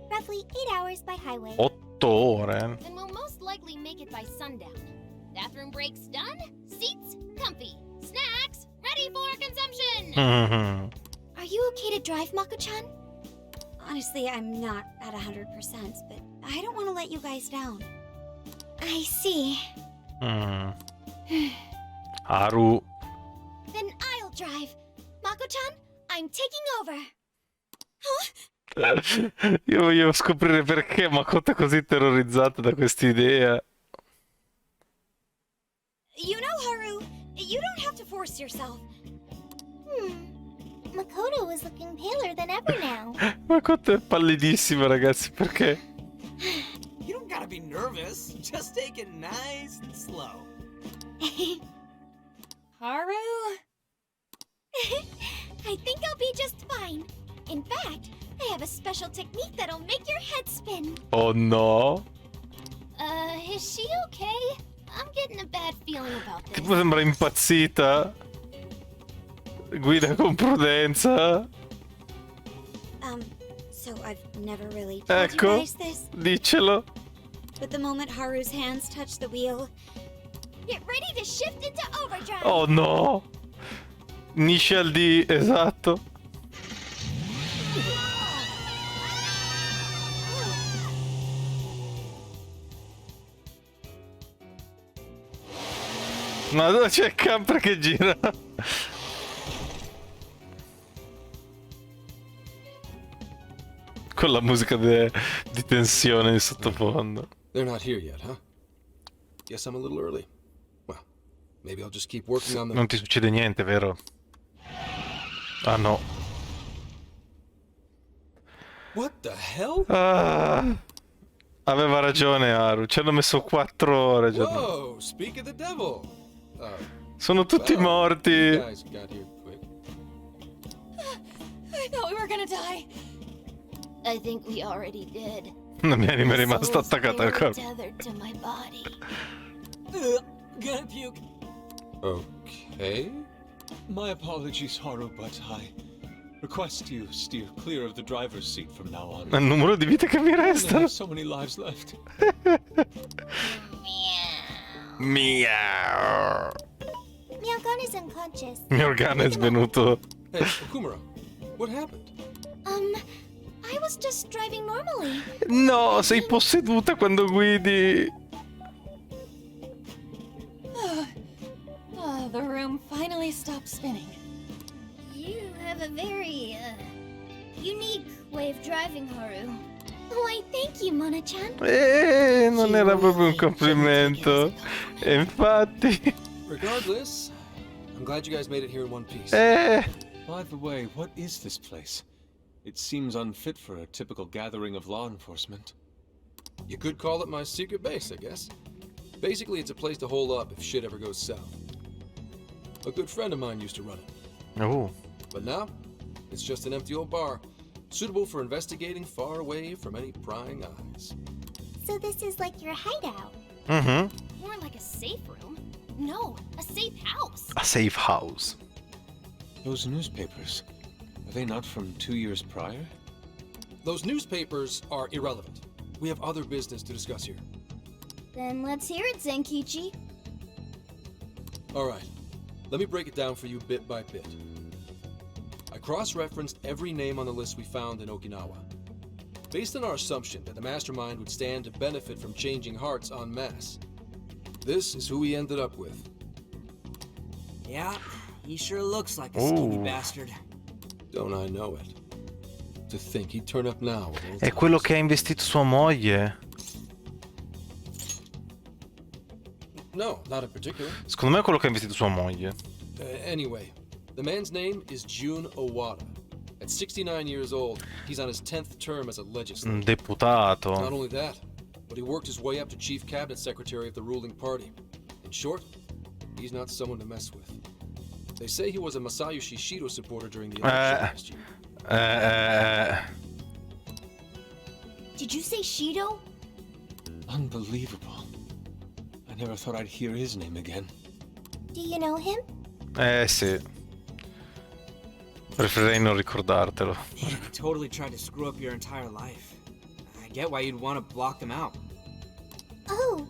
Roughly 8 hours by highway. 8 ore. Then we'll most likely make it by sundown. Bathroom breaks done, seats comfy, snacks ready for consumption! Are you okay to drive, Mako-chan? Honestly, I'm not at 100%, but I don't want to let you guys down. I see. Haru. Then I'll drive. Mako-chan, I'm taking over. Io voglio scoprire perché Makoto è così terrorizzata da quest'idea. You know, Haru, you don't have to force yourself. Makoto is looking paler than ever now. Makoto è pallidissima, ragazzi, perché? You don't gotta be nervous. Just take it nice and slow. Haru? I think I'll be just fine. In fact, I have a special technique that'll make your head spin. Oh no. Is she okay? I'm getting a bad feeling about this. Tipo sembra impazzita. Guida con prudenza. So I've never really told you Ecco, guys this. dicelo. But the moment Haru's hands touch the wheel, get ready to shift into overdrive. Oh no. Initial D, esatto. Ma dove c'è il camper che gira? Con la musica di tensione in sottofondo. They're not here yet, huh? Guess I'm a little early. Well, maybe I'll just keep working on them. Non ti succede niente, vero? Ah no. What the hell? Aveva ragione Haru, ci hanno messo 4 ore. Whoa, speak of the devil. Sono tutti morti. You guys got here quick. I thought we were gonna die. I think we already did. La mia anima è rimasta attaccata al corpo. Tethered to my body. Gonna puke. Okay. My apologies, Haru, but I request you steer clear of the driver's seat from now on. Il numero di vite che mi I only resta. have so many lives left. Miau. Miyagane is unconscious. Il mio organo è svenuto. Hey, Okumura, what happened? I was just driving normally. No, sei posseduta quando guidi. The room finally stopped spinning. You have a very, unique way of driving, Haru. Why, thank you, Mona-chan. Non era proprio un complimento. E infatti... Regardless, I'm glad you guys made it here in one piece. By the way, what is this place? It seems unfit for a typical gathering of law enforcement. You could call it my secret base, I guess. Basically, it's a place to hole up if shit ever goes south. A good friend of mine used to run it. Oh. But now, it's just an empty old bar, suitable for investigating far away from any prying eyes. So this is like your hideout. Mm-hmm. More like a safe room. No, a safe house. A safe house. Those newspapers, are they not from 2 years prior? Those newspapers are irrelevant. We have other business to discuss here. Then let's hear it, Zenkichi. Alright, let me break it down for you bit by bit. I cross-referenced every name on the list we found in Okinawa. Based on our assumption that the mastermind would stand to benefit from changing hearts en masse. This is who we ended up with. Yeah, he sure looks like a skinny bastard. Don't I know it? To think he'd turn up now. È quello che ha investito sua moglie. No, not in particular. Secondo me è quello che ha investito sua moglie. Anyway, the man's name is Jun Owada. At 69 years old, he's on his 10th term as a legislator. Un deputato. Not only that, but he worked his way up to chief cabinet secretary of the ruling party. In short, he's not someone to mess with. They say he was a Masayoshi Shido supporter during the election last year. Did you say Shido? Unbelievable. I never thought I'd hear his name again. Do you know him? Sì. Preferirei non ricordartelo. He totally tried to screw up your entire life. I get why you'd want to block him out. Oh,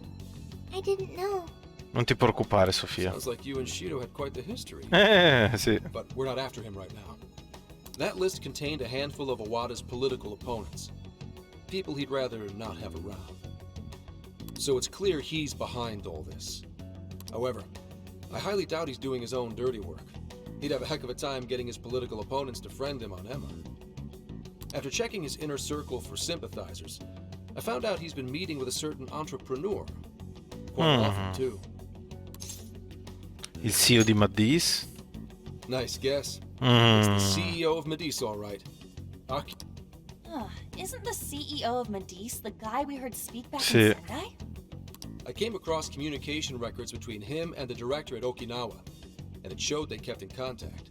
I didn't know. Non ti preoccupare, Sophia. Sounds like you and Shido had quite the history. Sì. But we're not after him right now. That list contained a handful of Owada's political opponents. People he'd rather not have around. So it's clear he's behind all this. However, I highly doubt he's doing his own dirty work. He'd have a heck of a time getting his political opponents to friend him on Emma. After checking his inner circle for sympathizers, I found out he's been meeting with a certain entrepreneur. Quite often, too. Il CEO di Madis? Nice guess. It's the CEO of Madis, all right. Isn't the CEO of Madis the guy we heard speak back Sì. in Sendai? I came across communication records between him and the director at Okinawa, and it showed they kept in contact.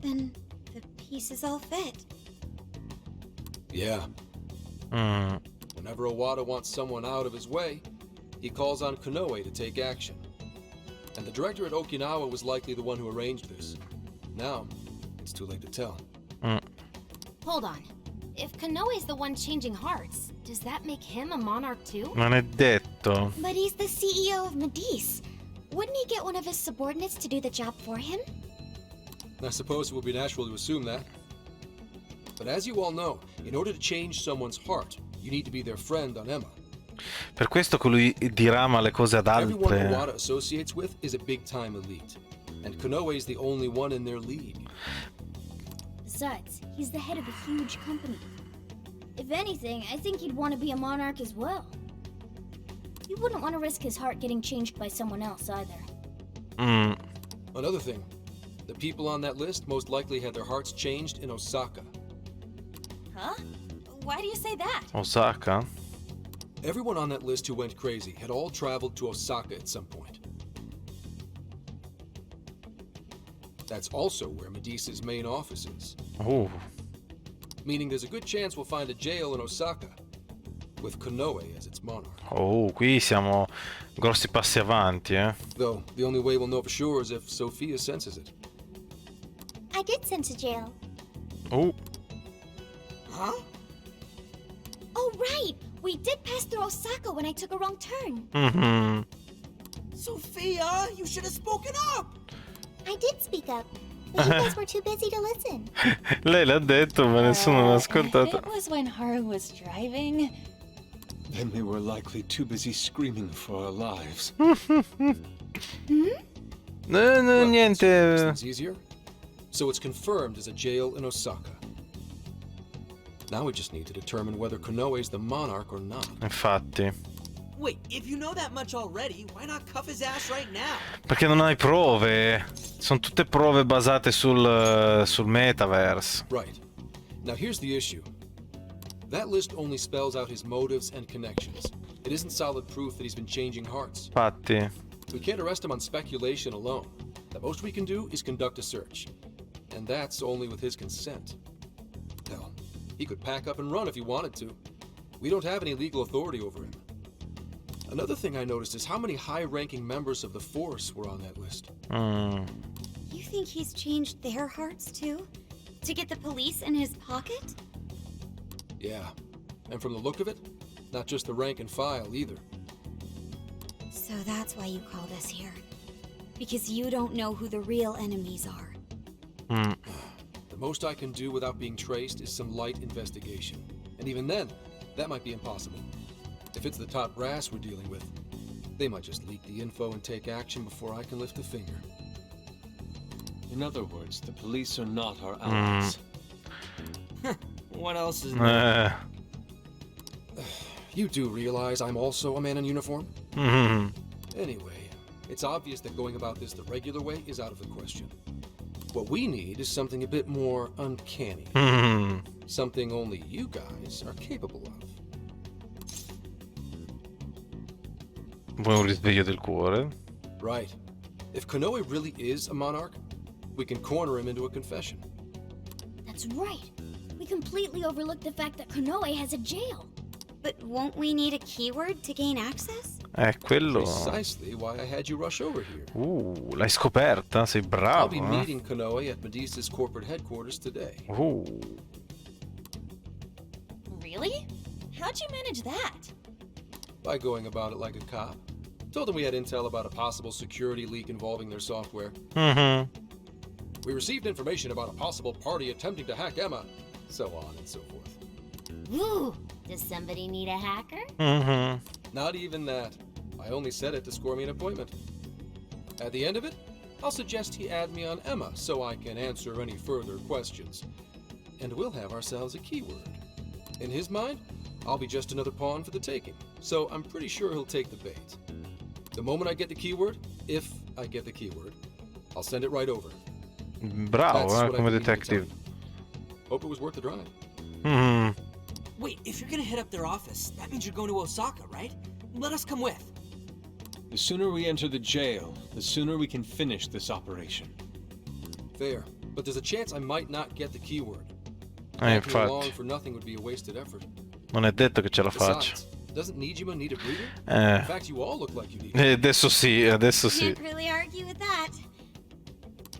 Then the pieces all fit. Yeah. Whenever Owada wants someone out of his way, he calls on Konoe to take action. And the director at Okinawa was likely the one who arranged this. Now, it's too late to tell. Hold on. If Konoe's the one changing hearts, does that make him a monarch too? Non è detto. But he's the CEO of Madis. Wouldn't he get one of his subordinates to do the job for him? I suppose it would be natural to assume that. But as you all know, in order to change someone's heart, you need to be their friend on Emma. Per questo che lui dirama le cose ad Everyone altre. Owada associates with is a big-time elite, and Konoe is the only one in their league. Besides, he's the head of a huge company. If anything, I think he'd want to be a monarch as well. He wouldn't want to risk his heart getting changed by someone else either. Another thing, the people on that list most likely had their hearts changed in Osaka. Huh? Why do you say that? Osaka? Everyone on that list who went crazy had all traveled to Osaka at some point. That's also where Medisa's main office is. Oh. Meaning there's a good chance we'll find a jail in Osaka, with Konoe as its monarch. Oh, qui siamo grossi passi avanti, eh. Though, the only way we'll know for sure is if Sophia senses it. I did sense a jail. Oh. Huh? Oh, right! We did pass through Osaka when I took a wrong turn. Sophia, you should have spoken up! I did speak up, but you guys were too busy to listen. Lei l'ha detto, ma nessuno l'ha ascoltato. It was when Haru was driving. Then we were likely too busy screaming for our lives. No, Well, niente. It's easier. So it's confirmed as a jail in Osaka. Now we just need to determine whether Konoe's the monarch or not. Infatti. Wait, if you know that much already, why not cuff his ass right now? Perché non hai prove. Sono tutte prove basate sul metaverse. Right. Now here's the issue. That list only spells out his motives and connections. It isn't solid proof that he's been changing hearts. Infatti. We can't arrest him on speculation alone. The most we can do is conduct a search. And that's only with his consent. Hell, he could pack up and run if he wanted to. We don't have any legal authority over him. Another thing I noticed is how many high-ranking members of the Force were on that list. You think he's changed their hearts too? To get the police in his pocket? Yeah, and from the look of it, not just the rank and file either. So that's why you called us here. Because you don't know who the real enemies are. The most I can do without being traced is some light investigation. And even then, that might be impossible. If it's the top brass we're dealing with, they might just leak the info and take action before I can lift a finger. In other words, the police are not our allies. What else is new? You do realize I'm also a man in uniform? Anyway, it's obvious that going about this the regular way is out of the question. What we need is something a bit more uncanny. Something only you guys are capable of. Vuoi un risveglio del cuore? Right. If Konoe really is a monarch, we can corner him into a confession. That's right. We completely overlooked the fact that Konoe has a jail. But won't we need a keyword to gain access? Quello. Precisely why I had you rush over here. L'hai scoperta? Sei bravo. I'll be meeting Konoe at Medisa's corporate headquarters today. Really? How'd you manage that? By going about it like a cop. Told them we had intel about a possible security leak involving their software. We received information about a possible party attempting to hack Emma, so on and so forth. Ooh, does somebody need a hacker? Not even that. I only said it to score me an appointment. At the end of it, I'll suggest he add me on Emma so I can answer any further questions. And we'll have ourselves a keyword. In his mind, I'll be just another pawn for the taking, so I'm pretty sure he'll take the bait. The moment I get the keyword, if I get the keyword, I'll send it right over. Bravo, come detective. Hope it was worth the drive. Wait, if you're gonna hit up their office, that means you're going to Osaka, right? Let us come with. The sooner we enter the jail, the sooner we can finish this operation. Fair, but there's a chance I might not get the keyword. Infatti. Along for nothing would be a wasted effort. Non è detto che ce la faccia. Doesn't Nijima need a breather? In fact, you all look like you need it. Adesso sì, adesso sì. Can't really argue with that.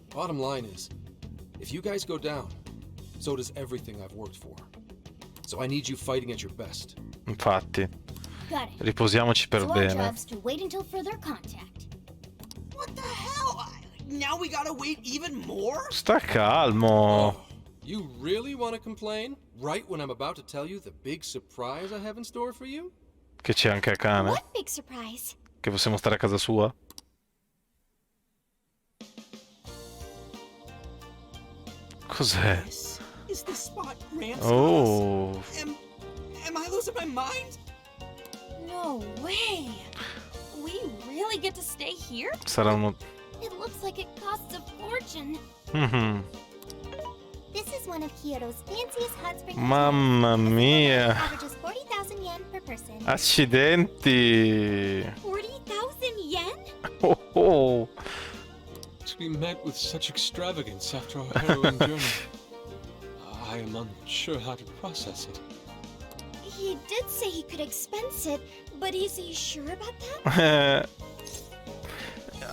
Bottom line is, if you guys go down, so does everything I've worked for. So I need you fighting at your best. Infatti. Got it. Riposiamoci per So our bene. job's to wait until further contact. What the hell? Now we gotta wait even more? Sta calmo. You really want to complain? Right when I'm about to tell you the big surprise I have in store for you? Che c'è anche Akane. What big surprise? Che possiamo stare a casa sua. Cos'è? Is this spot Gramps? Oh. Am I losing my mind? No way. We really get to stay here? Sarà uno. It looks like it costs a fortune. This is one of Kyoto's fanciest hot spring Mamma mia. averages 40,000 yen per person. Accidenti. 40,000 yen? Oh. To be met with such extravagance after our harrowing journey, I am unsure how to process it. He did say he could expense it, but is he sure about that?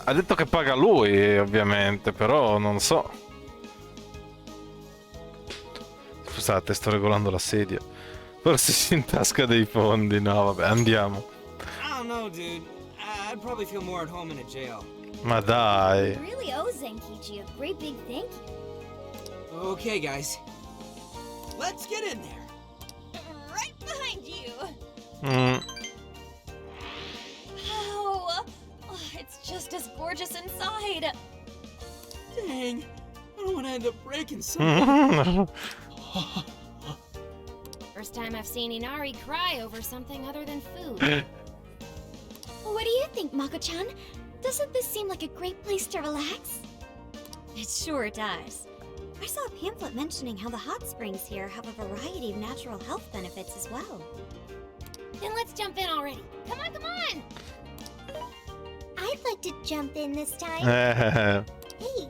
Ha detto che paga lui, ovviamente, però non so. Scusate, sto regolando la sedia. Forse si intasca dei fondi. No, vabbè, andiamo. I don't know, dude. I'd probably feel more at home in a jail. Ma dai. I really owe Zenkichi a great big thank you. Okay, guys. Let's get in there. Right behind you. Oh, it's just as gorgeous inside. Dang. I don't want to end up breaking something. first time I've seen Inari cry over something other than food. What do you think, Mako-chan? Doesn't this seem like a great place to relax? It sure does. I saw a pamphlet mentioning how the hot springs here have a variety of natural health benefits as well. Then let's jump in already. Come on, come on! I'd like to jump in this time. Eh, Hey,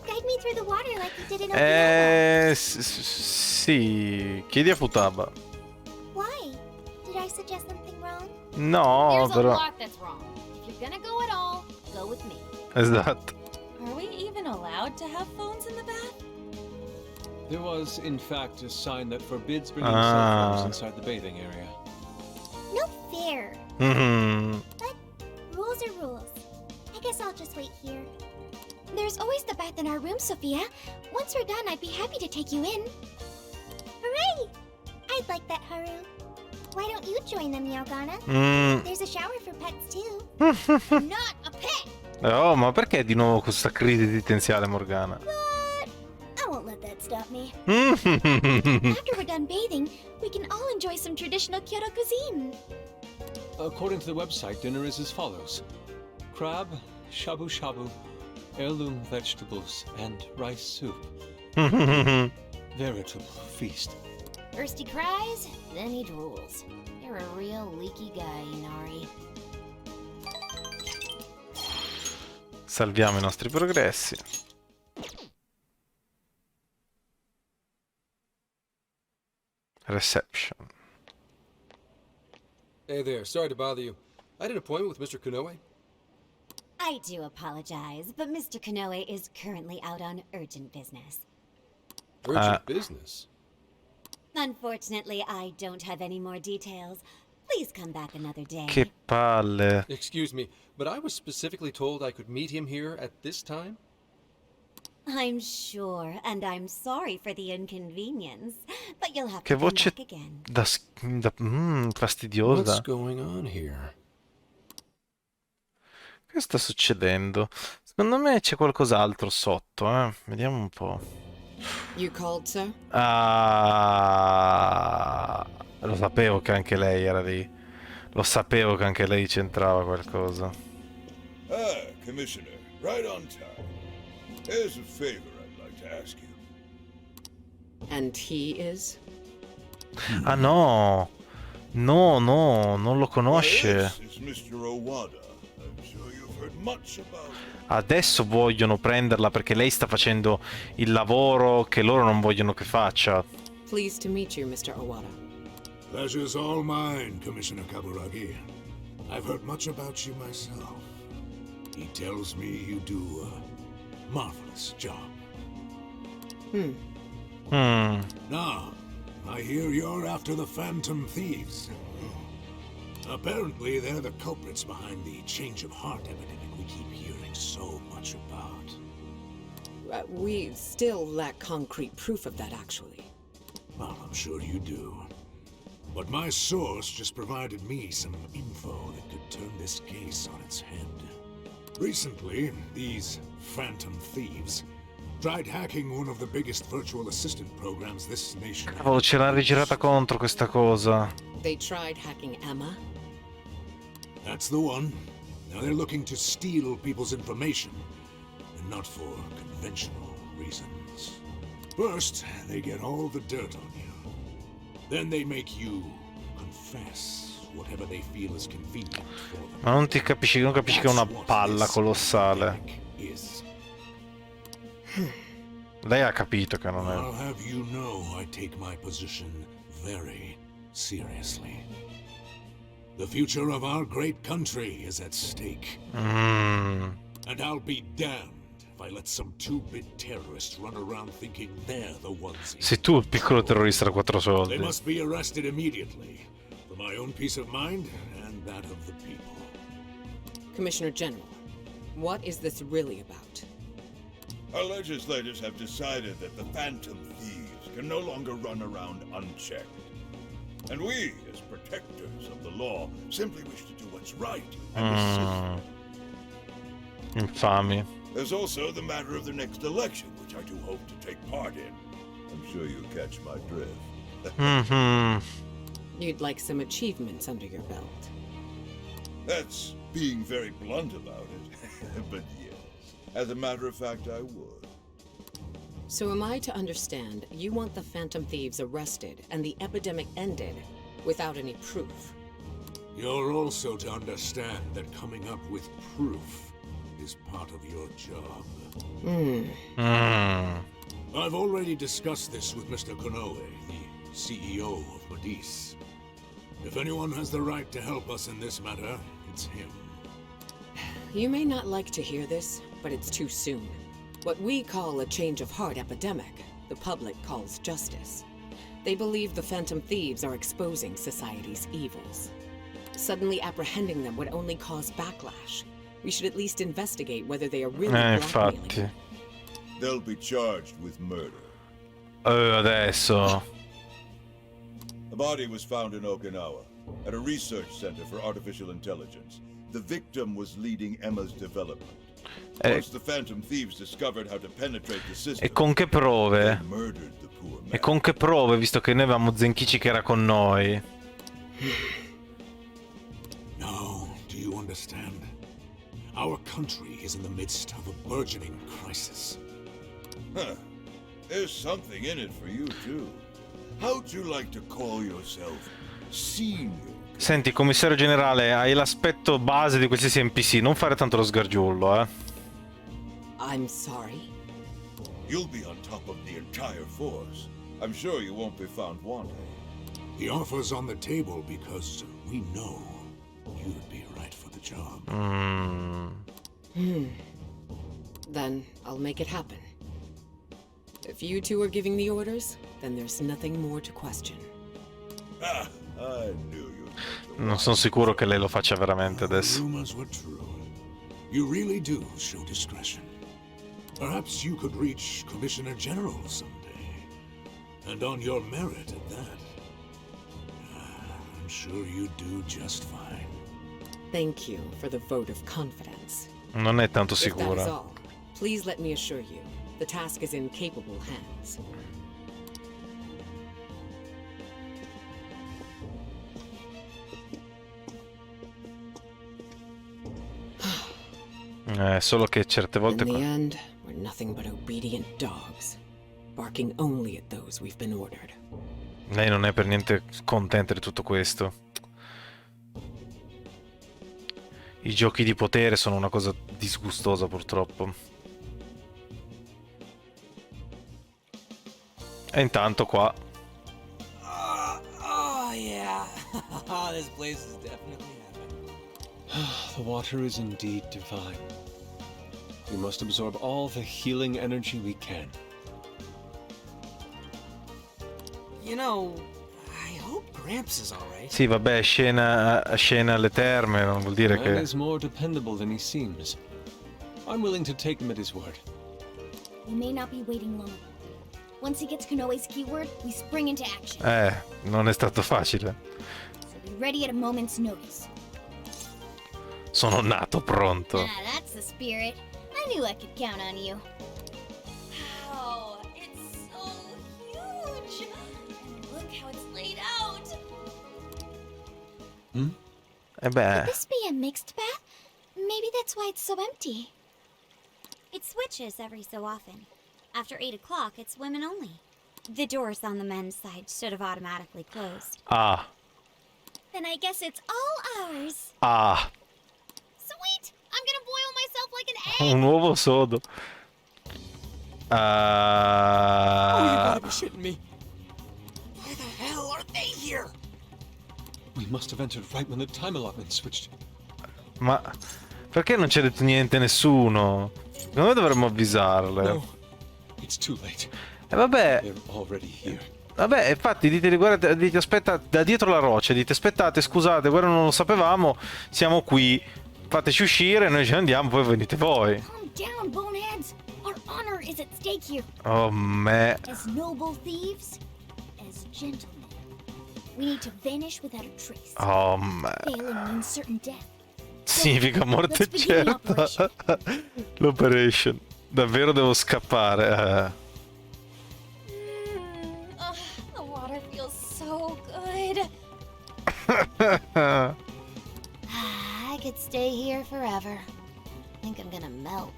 guide me through the water like you did in Okinawa. sì, chiedi a Futaba. Why? Did I suggest something wrong? No, There's a però... lot that's wrong. If you're gonna go at all, go with me. Esatto. Are we even allowed to have phones in the bath? There was, in fact, a sign that forbids bringing cell phones inside the bathing area. No fair. Mhm. But rules are rules. I guess I'll just wait here. There's always the bath in our room, Sophia. Once we're done, I'd be happy to take you in. Hooray! I'd like that, Haru. Why don't you join them, Yaogana? There's a shower for pets too. I'm not a pet! Oh, ma perché di nuovo questa crisi esistenziale, Morgana? But I won't let that stop me. Mm. After we're done bathing, we can all enjoy some traditional Kyoto cuisine. According to the website, dinner is as follows: crab, shabu shabu, heirloom vegetables, and rice soup. Veritable feast. First he cries, then he drools. You're a real leaky guy, Inari. Salviamo i nostri progressi. Reception. Hey there, sorry to bother you. I had an appointment with Mr. Konoe. I do apologize, but Mr. Konoe is currently out on urgent business. Urgent business? Unfortunately, I don't have any more details. Please come back another day. Che palle. Excuse me, but I was specifically told I could meet him here at this time? I'm sure, and I'm sorry for the inconvenience, but you'll have Che to come voce back again. fastidiosa. What's going on here? Che sta succedendo? Secondo me c'è qualcos'altro sotto, eh. Vediamo un po'. You called, sir? Ah, lo sapevo che anche lei era lì. Lo sapevo che anche lei c'entrava qualcosa. Ah, Commissioner, right on time. There's a favor I'd like to ask you. And he is? Ah no! No, no, non lo conosce. This is Mr. Owada. I'm sure you've heard much about him. Adesso vogliono prenderla perché lei sta facendo il lavoro che loro non vogliono che faccia. Pleased to meet you, Mr. Owada. Pleasure's all mine, Commissioner Kaburagi. I've heard much about you myself. He tells me you do a marvelous job. Now, I hear you're after the Phantom Thieves. Apparently, they're the culprits behind the change of heart epidemic we keep hearing so much about. We still lack concrete proof of that, actually. Well, I'm sure you do. But my source just provided me some info that could turn this case on its head. Recently, these Phantom Thieves tried hacking one of the biggest virtual assistant programs this nation Cavolo, ce l'ha rigirata contro questa cosa. They tried hacking Emma? That's the one. Now they're looking to steal people's information, and not for conventional reasons. First, they get all the dirt on you. Then they make you confess whatever they feel is convenient for them. Ma non capisci che è una palla colossale. Lei ha capito che non I'll è. have you know I take my position very seriously. The future of our great country is at stake. And I'll be damned if I let some two-bit terrorists run around thinking they're the ones. Sei tu il piccolo terrorista da 4 They soldi. must be arrested immediately, for my own peace of mind and that of the people. Commissioner General, what is this really about? Our legislators have decided that the Phantom Thieves can no longer run around unchecked. And we, as protectors of the law, simply wish to do what's right and assist. Infami. There's also the matter of the next election, which I do hope to take part in. I'm sure you catch my drift. You'd like some achievements under your belt. That's being very blunt about it. But yes, as a matter of fact, I would. So am I to understand you want the Phantom Thieves arrested and the epidemic ended without any proof? You're also to understand that coming up with proof is part of your job. I've already discussed this with Mr. Konoe, the CEO of Modis. If anyone has the right to help us in this matter, it's him. You may not like to hear this, but it's too soon. What we call a change of heart epidemic, the public calls justice. They believe the Phantom Thieves are exposing society's evils. Suddenly apprehending them would only cause backlash. We should at least investigate whether they are really blackmailing. Infatti. They'll be charged with murder. Adesso. A body was found in Okinawa, at a research center for artificial intelligence. The victim was leading Emma's development. Once the Phantom Thieves discovered how to penetrate the system, E con che prove? they murdered the poor man. E con che prove, visto che noi avevamo Zenkichi che era con noi? Now, do you understand? Our country is in the midst of a burgeoning crisis. Huh. There's something in it for you, too. How'd you like to call yourself senior? Senti, commissario generale, hai l'aspetto base di qualsiasi NPC, non fare tanto lo sgargiullo, eh. I'm sorry. You'll be on top of the entire force. I'm sure you won't be found wanting. The offer's on the table because we know you'd be right for the job. Then I'll make it happen. If you two are giving the orders, then there's nothing more to question. Ah, I knew you'd. Non sono sicuro che lei lo faccia veramente adesso. Rumors were true. You really do show discretion. Perhaps you could reach Commissioner General someday. And on your merit at that. I'm sure you'd do just fine. Thank you for the vote of confidence. Non è tanto If that is sicura. all, please let me assure you, the task is in capable hands. Solo che certe In volte... the end, we're nothing but obedient dogs, barking only at those we've been ordered. Lei non è per niente contenta di tutto questo. I giochi di potere sono una cosa disgustosa, purtroppo. E intanto qua... Oh yeah. This place is definitely heaven. The water is indeed divine. We must absorb all the healing energy we can. You know, I hope Gramps is alright. Sì, vabbè, scena alle terme, non vuol dire Man che... is more dependable than he seems. I'm willing to take him at his word. We may not be waiting long. Once he gets Konoe's keyword, we spring into action. Non è stato facile. So be ready at a moment's notice. Sono nato pronto. Ah, that's the spirit. I knew I could count on you. Wow, it's so huge! And look how it's laid out! Could beh, this be a mixed bath? Maybe that's why it's so empty. It switches every so often. After 8 o'clock, it's women only. The doors on the men's side should have automatically closed. Then I guess it's all ours. Sweet! I'm gonna boil myself like an egg! Un uovo sodo. Oh, you gotta be shitting me. Why the hell are they here? We must have entered right when the time allotment switched. Ma perché non c'è detto niente nessuno? Secondo me dovremmo avvisarle. No, it's too late. Vabbè. They're already here. Vabbè, infatti dite, guarda, dite aspetta, da dietro la roccia, dite aspettate, scusate, guarda non lo sapevamo, siamo qui, fateci uscire, noi ce ne andiamo, poi venite voi. Calm down, boneheads! Our honor is at stake here. Oh me. As noble thieves, as gentlemen. We need to vanish without a trace. Oh me. Failing means certain death. Significa morte certa. L'operation. Davvero devo scappare. The water feels I could stay here forever. I think I'm gonna melt.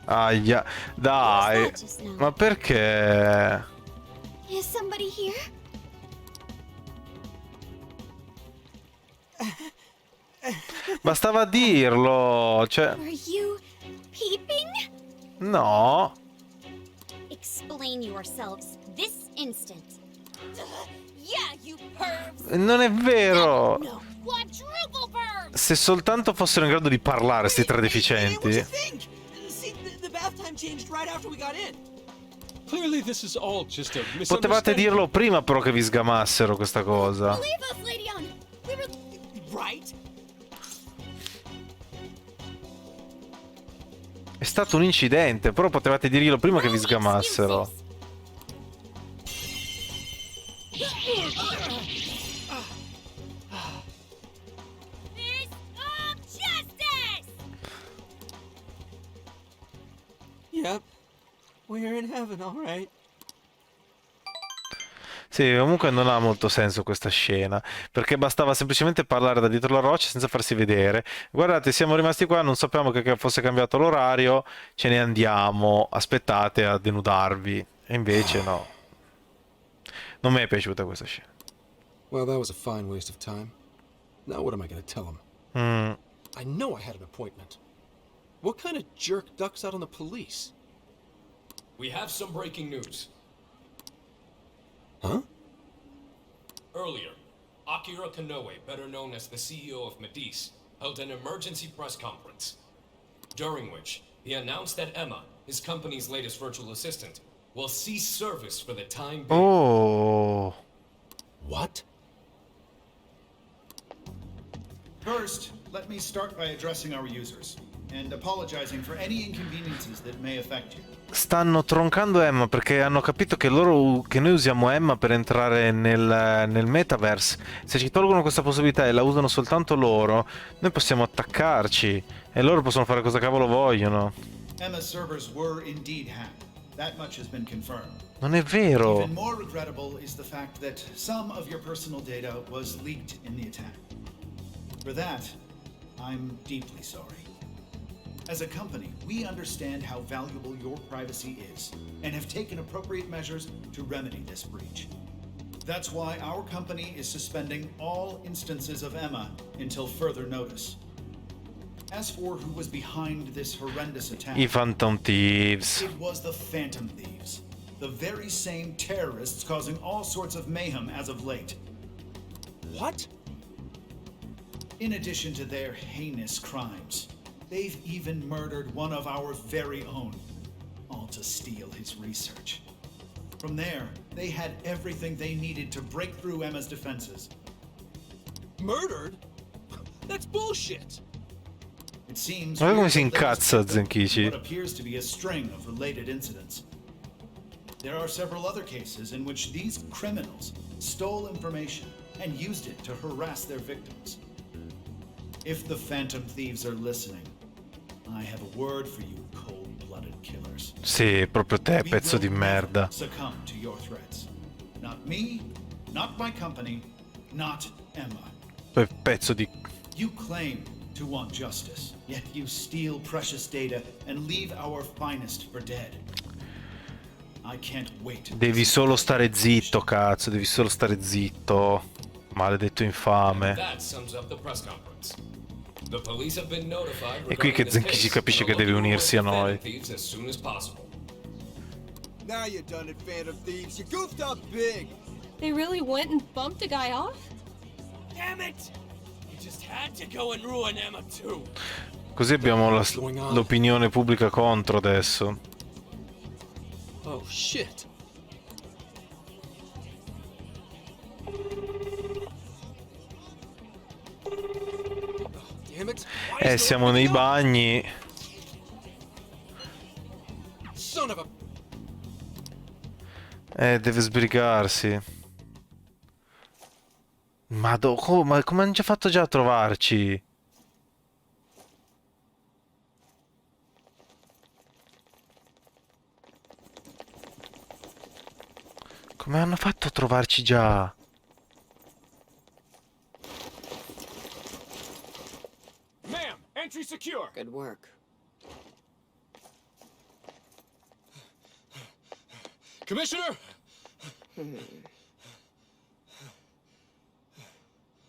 Aia, dai. Ma perché? Is somebody here? Bastava dirlo, cioè... Are you peeping? No. Explain yourselves this instant. Yeah, you pervs. Non è vero. No, quadruple pervs. Se soltanto fossero in grado di parlare, sti tre What'd you deficienti. think? See, the bath time changed right after we got in. Clearly this is all just a Potevate misunderstanding. dirlo prima però che vi sgamassero questa cosa. Leave us, Lady On. We were Right? È stato un incidente, però potevate dirglielo prima che vi sgamassero. Fist of justice. Yep. We're in heaven, all right. Sì, comunque non ha molto senso questa scena, perché bastava semplicemente parlare da dietro la roccia senza farsi vedere. Guardate, siamo rimasti qua, non sappiamo che fosse cambiato l'orario, ce ne andiamo, aspettate a denudarvi. E invece no. Non mi è piaciuta questa scena. Well, that was a fine waste of time. Now what am I gonna tell him? I know I had an appointment. What kind of jerk ducks out on the police? We have some breaking news. Huh? Earlier, Akira Konoe, better known as the CEO of Medice, held an emergency press conference, during which he announced that Emma, his company's latest virtual assistant, will cease service for the time being. Oh. What? First, let me start by addressing our users and apologizing for any inconveniences that may affect you. Stanno troncando Emma perché hanno capito che noi usiamo Emma per entrare nel metaverse. Se ci tolgono questa possibilità e la usano soltanto loro, noi possiamo attaccarci e loro possono fare cosa cavolo vogliono. Emma's servers were indeed hacked. That much has been confirmed. Non è vero. Even more regrettable is the fact that some of your personal data was leaked in the attack. For that, I'm deeply sorry. As a company, we understand how valuable your privacy is and have taken appropriate measures to remedy this breach. That's why our company is suspending all instances of Emma until further notice. As for who was behind this horrendous attack, I Phantom Thieves. it was the Phantom Thieves, the very same terrorists causing all sorts of mayhem as of late. What? In addition to their heinous crimes, they've even murdered one of our very own, all to steal his research. From there, they had everything they needed to break through Emma's defenses. Murdered? That's bullshit. It seems Guarda come we're si the latest incazza victim in Zenkichi. what appears to be a string of related incidents. There are several other cases in which these criminals stole information and used it to harass their victims. If the Phantom Thieves are listening, I have a word for you, cold-blooded killers. Sì, proprio te, We pezzo di will merda. never succumb to your threats. Not me, not my company, not Emma. Pezzo di... You claim to want justice, yet you steal precious data and leave our finest for dead. I can't wait. Devi solo stare zitto, cazzo, devi solo stare zitto. Maledetto infame. That sums up the press conference. The police have been notified È qui che Zenkichi capisce che deve unirsi a noi. as soon as possible. Now you're done it, Phantom Thieves. You goofed up big. They really went and bumped a guy off? Damn it! You just had to go and ruin Emma too. Così abbiamo l'opinione pubblica contro adesso. Oh shit. Damn it. Siamo nei bagni. Son of a... Deve sbrigarsi. Ma come hanno già fatto già a trovarci? Come hanno fatto a trovarci già? Good work. Commissioner!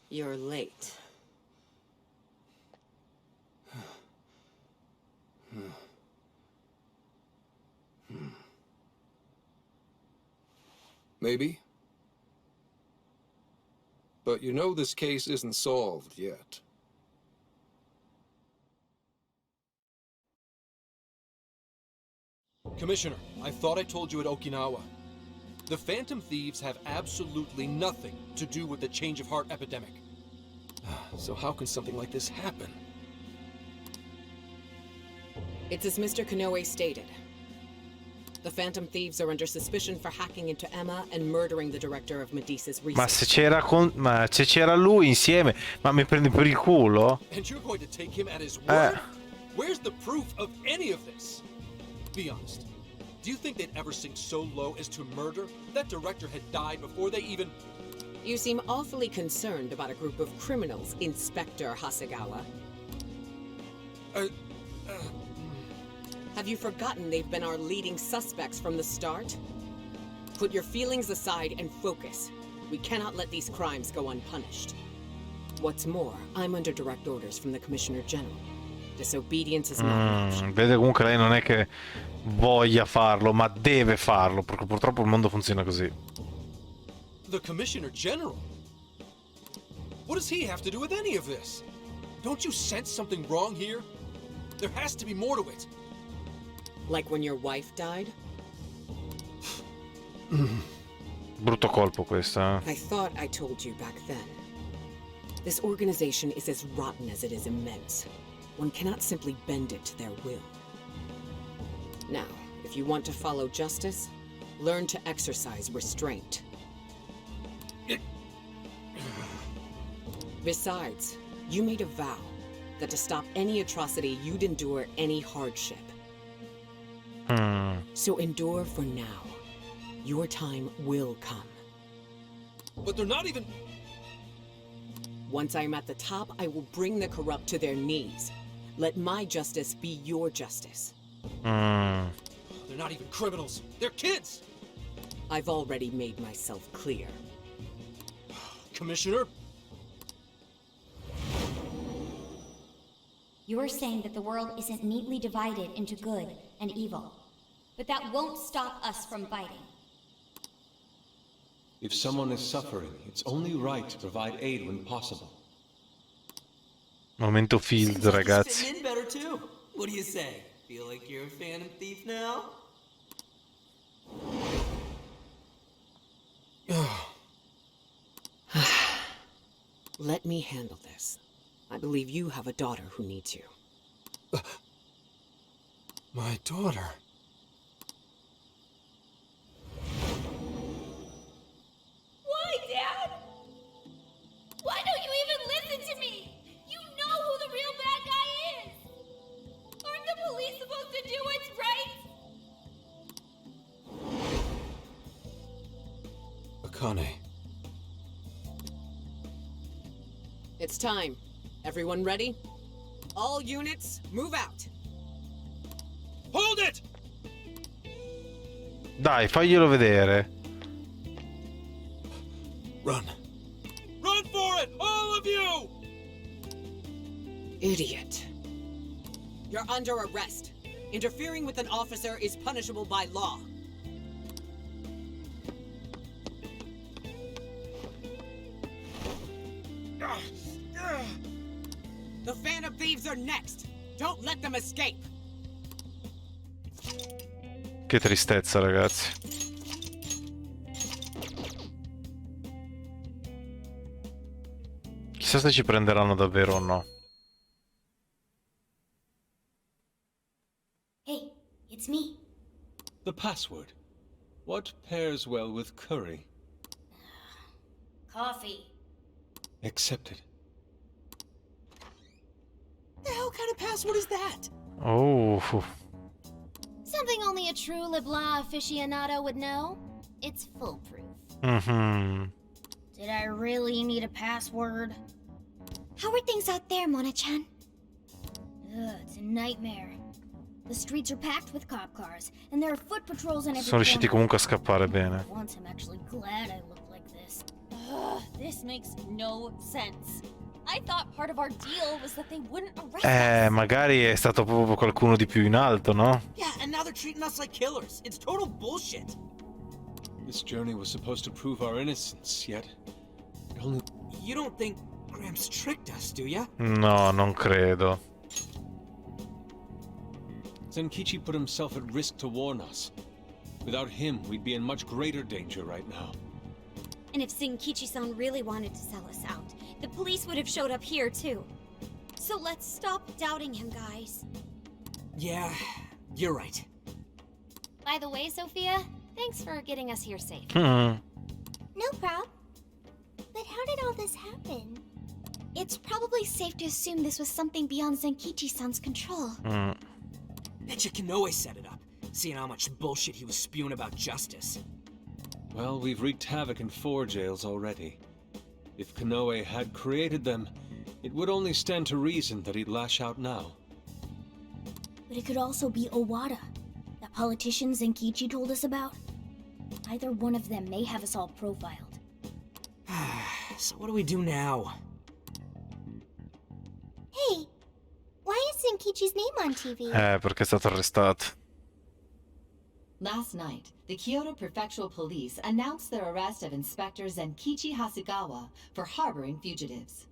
You're late. Maybe. But you know this case isn't solved yet. Commissioner, I thought I told you at Okinawa. The Phantom Thieves have absolutely nothing to do with the change of heart epidemic. So how can something like this happen? It's as Mr. Kanoe stated. The Phantom Thieves are under suspicion for hacking into Emma and murdering the director of Medice's research. Ma se c'era lui insieme, ma mi prendi per il culo? And you're going to take him at his word? Where's the proof of any of this? Be honest. Do you think they'd ever sink so low as to murder? That director had died before they even... You seem awfully concerned about a group of criminals, Inspector Hasegawa. Have you forgotten they've been our leading suspects from the start? Put your feelings aside and focus. We cannot let these crimes go unpunished. What's more, I'm under direct orders from the Commissioner General. Disobedience is not an option. Vede, comunque lei non è che voglia farlo, ma deve farlo, perché purtroppo il mondo funziona così. The Commissioner General? What does he have to do with any of this? Don't you sense something wrong here? There has to be more to it. Like when your wife died? Brutto colpo questo, eh? I thought I told you back then. This organization is as rotten as it is immense. One cannot simply bend it to their will. Now, if you want to follow justice, learn to exercise restraint. Besides, you made a vow that to stop any atrocity, you'd endure any hardship. So endure for now. Your time will come. But they're not even... Once I'm at the top, I will bring the corrupt to their knees. Let my justice be your justice. They're not even criminals. They're kids! I've already made myself clear. Commissioner? You're saying that the world isn't neatly divided into good and evil. But that won't stop us from fighting. If someone is suffering, it's only right to provide aid when possible. Momento field, ragazzi. Fitting in better too. What do you say? Feel like you're a Phantom Thief now? Let me handle this. I believe you have a daughter who needs you. My daughter? Why, Dad? Why don't you even listen to me? You know who the real bad guy is! Aren't the police supposed to do what's right? Akane. It's time. Everyone ready? All units, move out. Hold it! Dai, faglielo vedere. Run. Run for it, all of you! Idiot. You're under arrest. Interfering with an officer is punishable by law. The Phantom Thieves are next. Don't let them escape. Che tristezza, ragazzi. Chissà se ci prenderanno davvero o no. Hey, it's me. The password. What pairs well with curry? Coffee. Accepted. The hell kind of password is that? Oh. Something only a true LeBlanc aficionado would know. It's foolproof. Did I really need a password? How are things out there, Mona-chan? It's a nightmare. The streets are packed with cop cars, and there are foot patrols in every Sono riusciti corner. comunque a scappare bene. Once I'm actually glad I look like this. This makes no sense. I thought part of our deal was that they wouldn't arrest us. Magari è stato proprio qualcuno di più in alto, no? Yeah, and now they're treating us like killers. It's total bullshit. This journey was supposed to prove our innocence, yet it only... You don't think Gramps tricked us, do ya? No, non credo. Zenkichi put himself at risk to warn us. Without him, we'd be in much greater danger right now. And if Zenkichi-san really wanted to sell us out, the police would have showed up here too. So let's stop doubting him, guys. Yeah, you're right. By the way, Sophia, thanks for getting us here safe. No prob. But how did all this happen? It's probably safe to assume this was something beyond Zenkichi-san's control. Betcha Kanoe set it up, seeing how much bullshit he was spewing about justice. Well, we've wreaked havoc in 4 jails already. If Kanoe had created them, it would only stand to reason that he'd lash out now. But it could also be Owada, that politician Zenkichi told us about. Either one of them may have us all profiled. So what do we do now? Hey, why is Zenkichi's name on TV? Perché è stato arrestato. Last night, the Kyoto Prefectural Police announced their arrest of Inspector Zenkichi Hasegawa for harboring fugitives.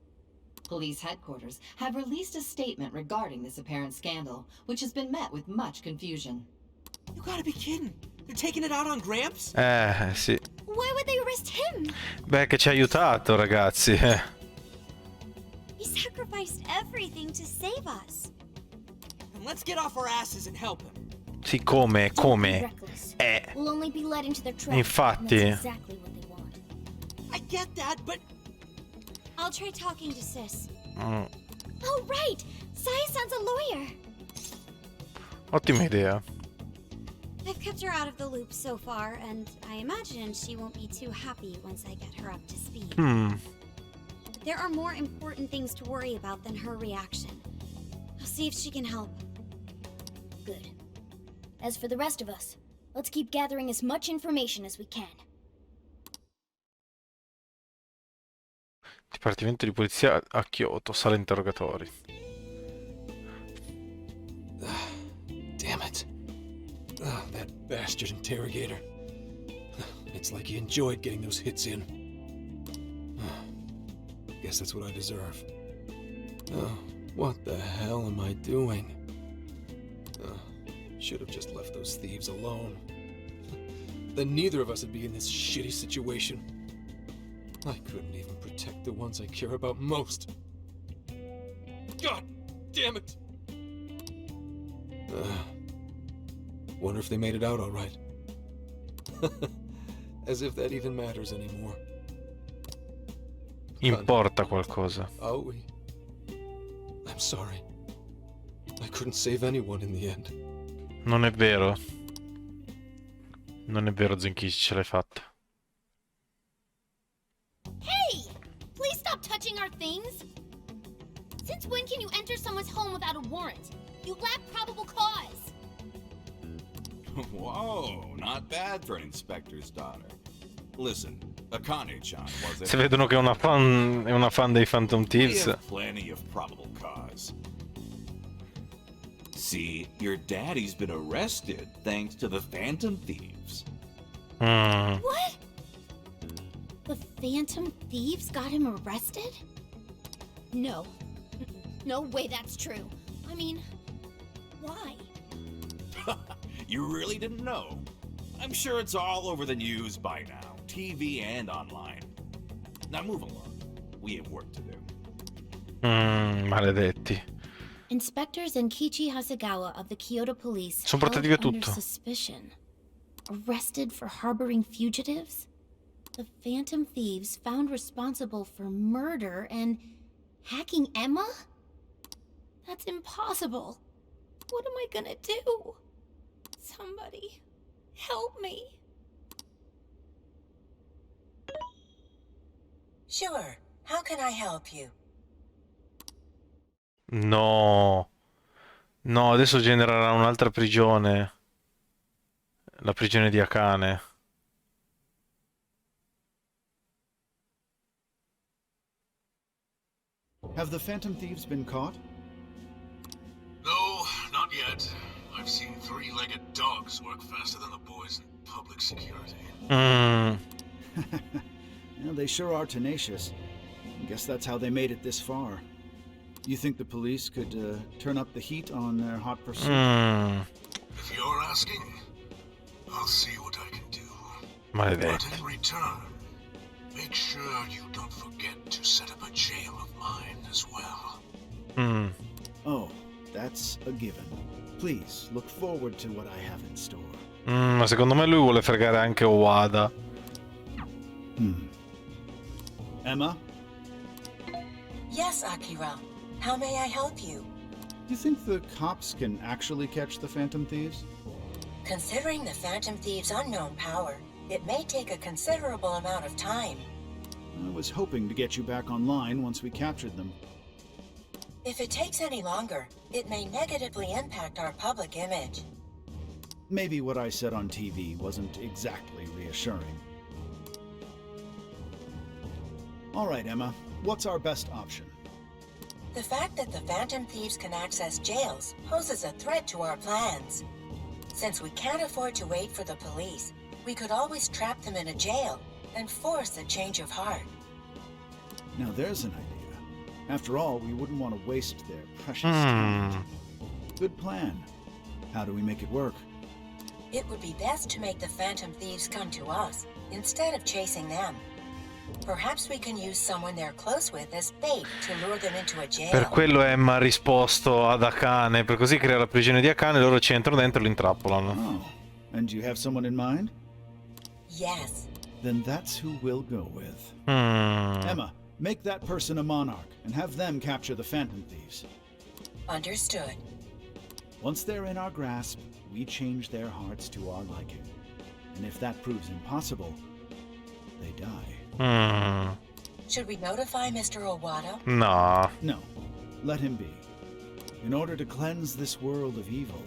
Police headquarters have released a statement regarding this apparent scandal, which has been met with much confusion. You gotta be kidding. They're taking it out on Gramps? Sì. Why would they arrest him? Beh, che ci ha aiutato, ragazzi. He sacrificed everything to save us. And let's get off our asses and help him. Sì, come? We'll only be led into their trap. Infatti. And that's exactly what they want. I get that, but I'll try talking to Sis. Oh, right! Saya-san's a lawyer! Ottima idea. I've kept her out of the loop so far, and I imagine she won't be too happy once I get her up to speed. But there are more important things to worry about than her reaction. I'll see if she can help. Good. As for the rest of us, let's keep gathering as much information as we can. Dipartimento di polizia a Kyoto, sala interrogatori. Damn it. That bastard interrogator. It's like he enjoyed getting those hits in. Guess that's what I deserve. Oh, what the hell am I doing? Should have just left those thieves alone. Then neither of us would be in this shitty situation. I couldn't even protect the ones I care about most. God damn it! Wonder if they made it out all right. As if that even matters anymore. Importa qualcosa. Aoi. I'm sorry. I couldn't save anyone in the end. Non è vero. Non è vero, Zenkichi, ce l'hai fatta. Hey! Please stop touching our things! Since when can you enter someone's home without a warrant? You lack probable cause! Whoa, not bad for an inspector's daughter. Listen, Akane-chan was a... Se vedono che è una fan dei Phantom We Thieves. have plenty of probable cause. See, your daddy's been arrested thanks to the Phantom Thieves. What? The Phantom Thieves got him arrested? No. No way that's true. I mean, why? You really didn't know? I'm sure it's all over the news by now, TV and online. Now move along. We have work to do. Maledetti. Inspector Zenkichi Hasegawa of the Kyoto Police Sono held portati via under tutto. suspicion. Arrested for harboring fugitives? The Phantom Thieves found responsible for murder and hacking Emma? That's impossible. What am I gonna do? Somebody, help me. Sure. How can I help you? No. No, adesso genererà un'altra prigione. La prigione di Akane. Have the Phantom Thieves been caught? No, not yet. I've seen three-legged dogs work faster than the boys in public security. Mm. Yeah, they sure are tenacious. I guess that's how they made it this far. You think the police could turn up the heat on their hot pursuit? If you're asking, I'll see what I can do. Maledetto. But in return, make sure you don't forget to set up a jail of mine as well. Oh, that's a given. Please, look forward to what I have in store. Ma secondo me lui vuole fregare anche Owada. Emma? Yes, Akira. How may I help you? You think the cops can actually catch the Phantom Thieves? Considering the Phantom Thieves' unknown power, it may take a considerable amount of time. I was hoping to get you back online once we captured them. If it takes any longer, it may negatively impact our public image. Maybe what I said on TV wasn't exactly reassuring. All right, Emma. What's our best option? The fact that the Phantom Thieves can access jails poses a threat to our plans. Since we can't afford to wait for the police, we could always trap them in a jail and force a change of heart. Now there's an idea. After all, we wouldn't want to waste their precious time. Good plan. How do we make it work? It would be best to make the Phantom Thieves come to us, instead of chasing them. Perhaps we can use someone they're close with as bait to lure them into a jail. Per quello Emma ha risposto ad Akane, per così crea la prigione di Akane, loro ci entrano dentro e lo intrappolano. Oh, and you have someone in mind? Yes. Then that's who we'll go with. Emma, make that person a monarch and have them capture the Phantom Thieves. Understood. Once they're in our grasp, we change their hearts to our liking. And if that proves impossible, they die. Should we notify Mr. Owada? No. No. Let him be. In order to cleanse this world of evil,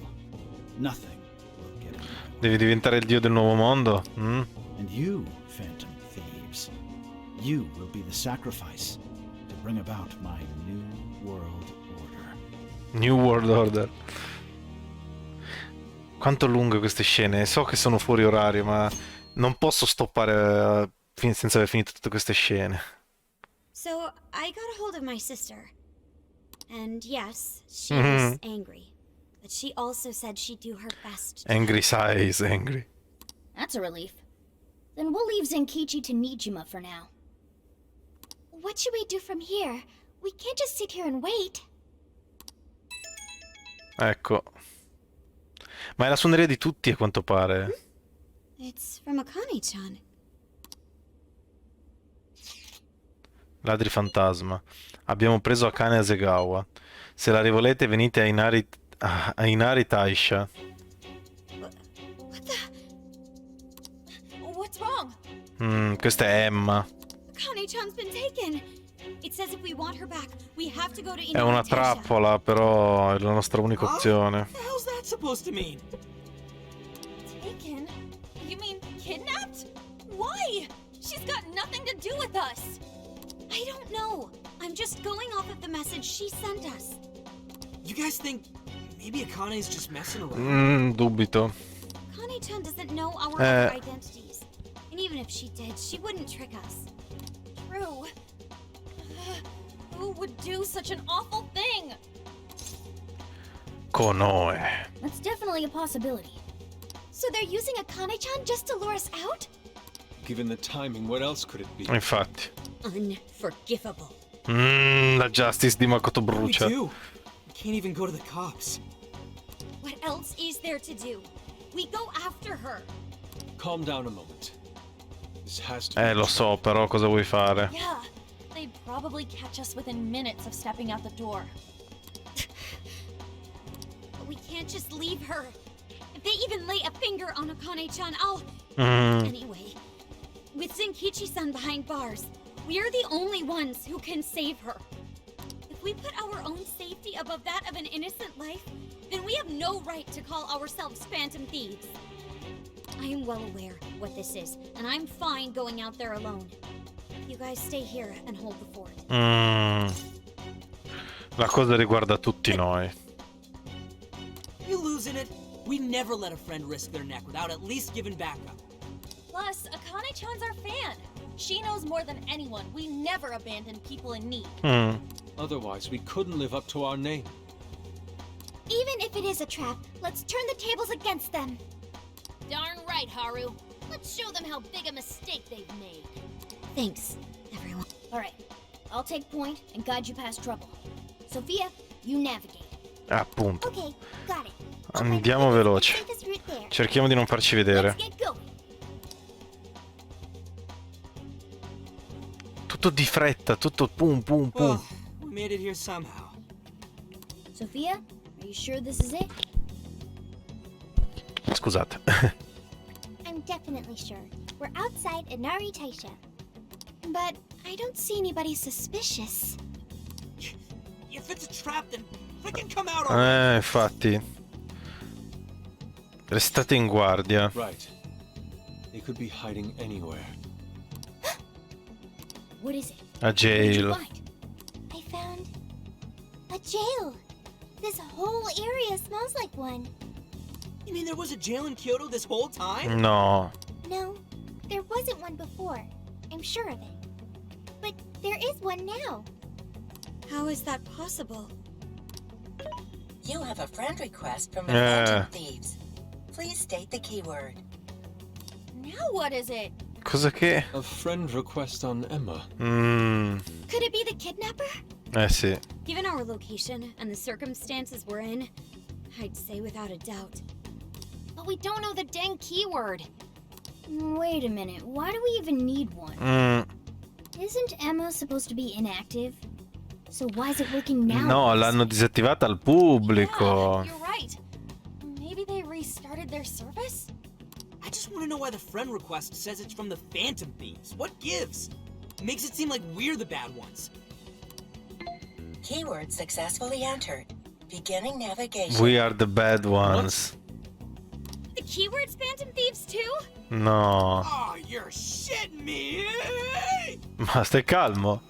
nothing will get in the way. Devi diventare il dio del nuovo mondo? And you, Phantom Thieves, you will be the sacrifice to bring about my new world order. New World Order. Quanto lunghe queste scene? So che sono fuori orario, ma non posso stoppare senza aver finito tutte queste scene. So, I got a hold of my sister. And yes, she was angry. But she also said she'd do her best. Angry size, angry. That's a relief. Then we'll leave Zenkichi to Nijima for now. What should we do from here? We can't just sit here and wait. Ecco. Ma è la suoneria di tutti a quanto pare. It's from Akane-chan. Ladri fantasma. Abbiamo preso Akane Asegawa. Se la rivolete venite a Inari Taisha. What's wrong? Questa è Emma. Akane-chan's been taken. It says if we want her back, we have to go to Inari È una trappola, però è la nostra unica opzione. What the hell's that supposed to mean? Taken? You mean kidnapped? Why? She's got nothing to do with us. I don't know. I'm just going off of the message she sent us. You guys think maybe Akane's just messing around? Dubito. Akane-chan doesn't know our other identities. And even if she did, she wouldn't trick us. True. Who would do such an awful thing? Konoe. That's definitely a possibility. So they're using Akane-chan just to lure us out? Given the timing, what else could it be? Infatti. Unforgivable. La justice di Makoto brucia. We do. We can't even go to the cops. What else is there to do? We go after her. Calm down a moment. This has to Lo so, però cosa vuoi fare? Yeah, they'd probably catch us within minutes of stepping out the door. But we can't just leave her. If they even lay a finger on Akane-chan, I'll... Anyway, with Zenkichi-san behind bars, we're the only ones who can save her. If we put our own safety above that of an innocent life, then we have no right to call ourselves phantom thieves. I am well aware what this is, and I'm fine going out there alone. You guys stay here and hold the fort. La cosa riguarda tutti noi. You losing it? We never let a friend risk their neck without at least giving backup. Plus, Akane-chan's our fan. She knows more than anyone. We never abandon people in need. Otherwise, we couldn't live up to our name. Even if it is a trap, let's turn the tables against them. Darn right, Haru. Let's show them how big a mistake they've made. Thanks, everyone. All right, I'll take point and guide you past trouble. Sophia, you navigate. Appunto. Okay, got it. Andiamo veloci. Cerchiamo di non farci vedere. Tutto di fretta, tutto pum pum pum. Oh, we made it here somehow. Sophia, are you sure this is it? Scusate. I'm definitely sure. We're outside Inari Taisha. But I don't see anybody suspicious. If it's a trap, then freaking come out already. Infatti. Restate in guardia. Right. They could be hiding anywhere. What is it? A jail. I found a jail. This whole area smells like one. You mean there was a jail in Kyoto this whole time? No. No, there wasn't one before. I'm sure of it. But there is one now. How is that possible? You have a friend request from the Phantom Thieves. Please state the keyword. Now what is it? Cosa che? A friend request on Emma. Could it be the kidnapper? Sì. Given our location and the circumstances we're in, I'd say without a doubt. But we don't know the dang keyword. Wait a minute, why do we even need one? Isn't Emma supposed to be inactive? So why is it working now? No, l'hanno disattivata al pubblico. You're right. Maybe they restarted their service? I just want to know why the friend request says it's from the Phantom Thieves. What gives? Makes it seem like we're the bad ones. Keyword successfully entered. Beginning navigation. We are the bad ones. The keyword's Phantom Thieves too? No. Oh, you're shitting me! Ma stai calmo.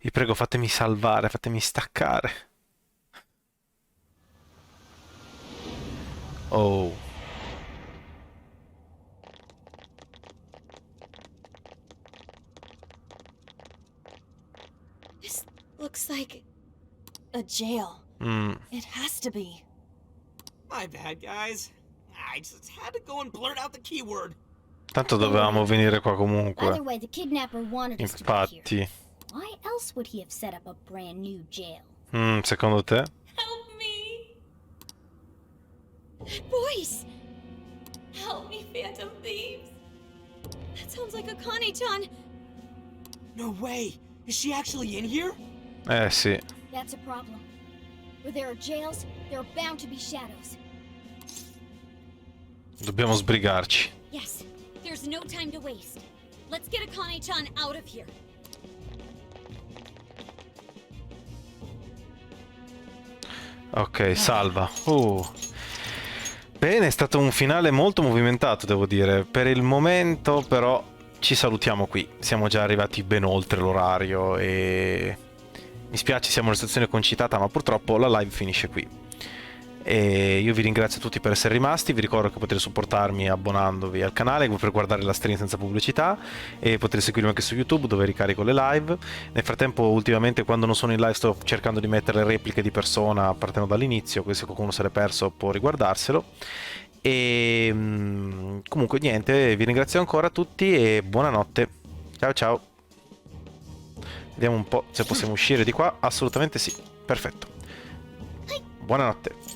Vi prego, fatemi salvare, fatemi staccare. Oh. This looks like a jail. It has to be. My bad, guys. I just had to go and blurt out the keyword. Tanto dovevamo venire qua comunque. Either way, the kidnapper wanted us to be here. Infatti. Why else would he have set up a brand new jail? Secondo te? Help me! That voice! Help me, Phantom Thieves! That sounds like Akane-chan! No way! Is she actually in here? Sì. That's a problem. Where there are jails, there are bound to be shadows. Dobbiamo sbrigarci. Yes, there's no time to waste. Let's get Akane-chan out of here. Ok, salva. Bene, è stato un finale molto movimentato, devo dire. Per il momento, però, ci salutiamo qui. Siamo già arrivati ben oltre l'orario e mi spiace, siamo in una situazione concitata, ma purtroppo la live finisce qui. E io vi ringrazio tutti per essere rimasti, vi ricordo che potete supportarmi abbonandovi al canale per guardare la stream senza pubblicità e potete seguirmi anche su YouTube dove ricarico le live. Nel frattempo ultimamente quando non sono in live sto cercando di mettere le repliche di persona partendo dall'inizio, così se qualcuno se l'è perso può riguardarselo. E comunque niente, vi ringrazio ancora tutti e buonanotte. Ciao ciao. Vediamo un po' se possiamo uscire di qua. Assolutamente sì, perfetto. Buonanotte.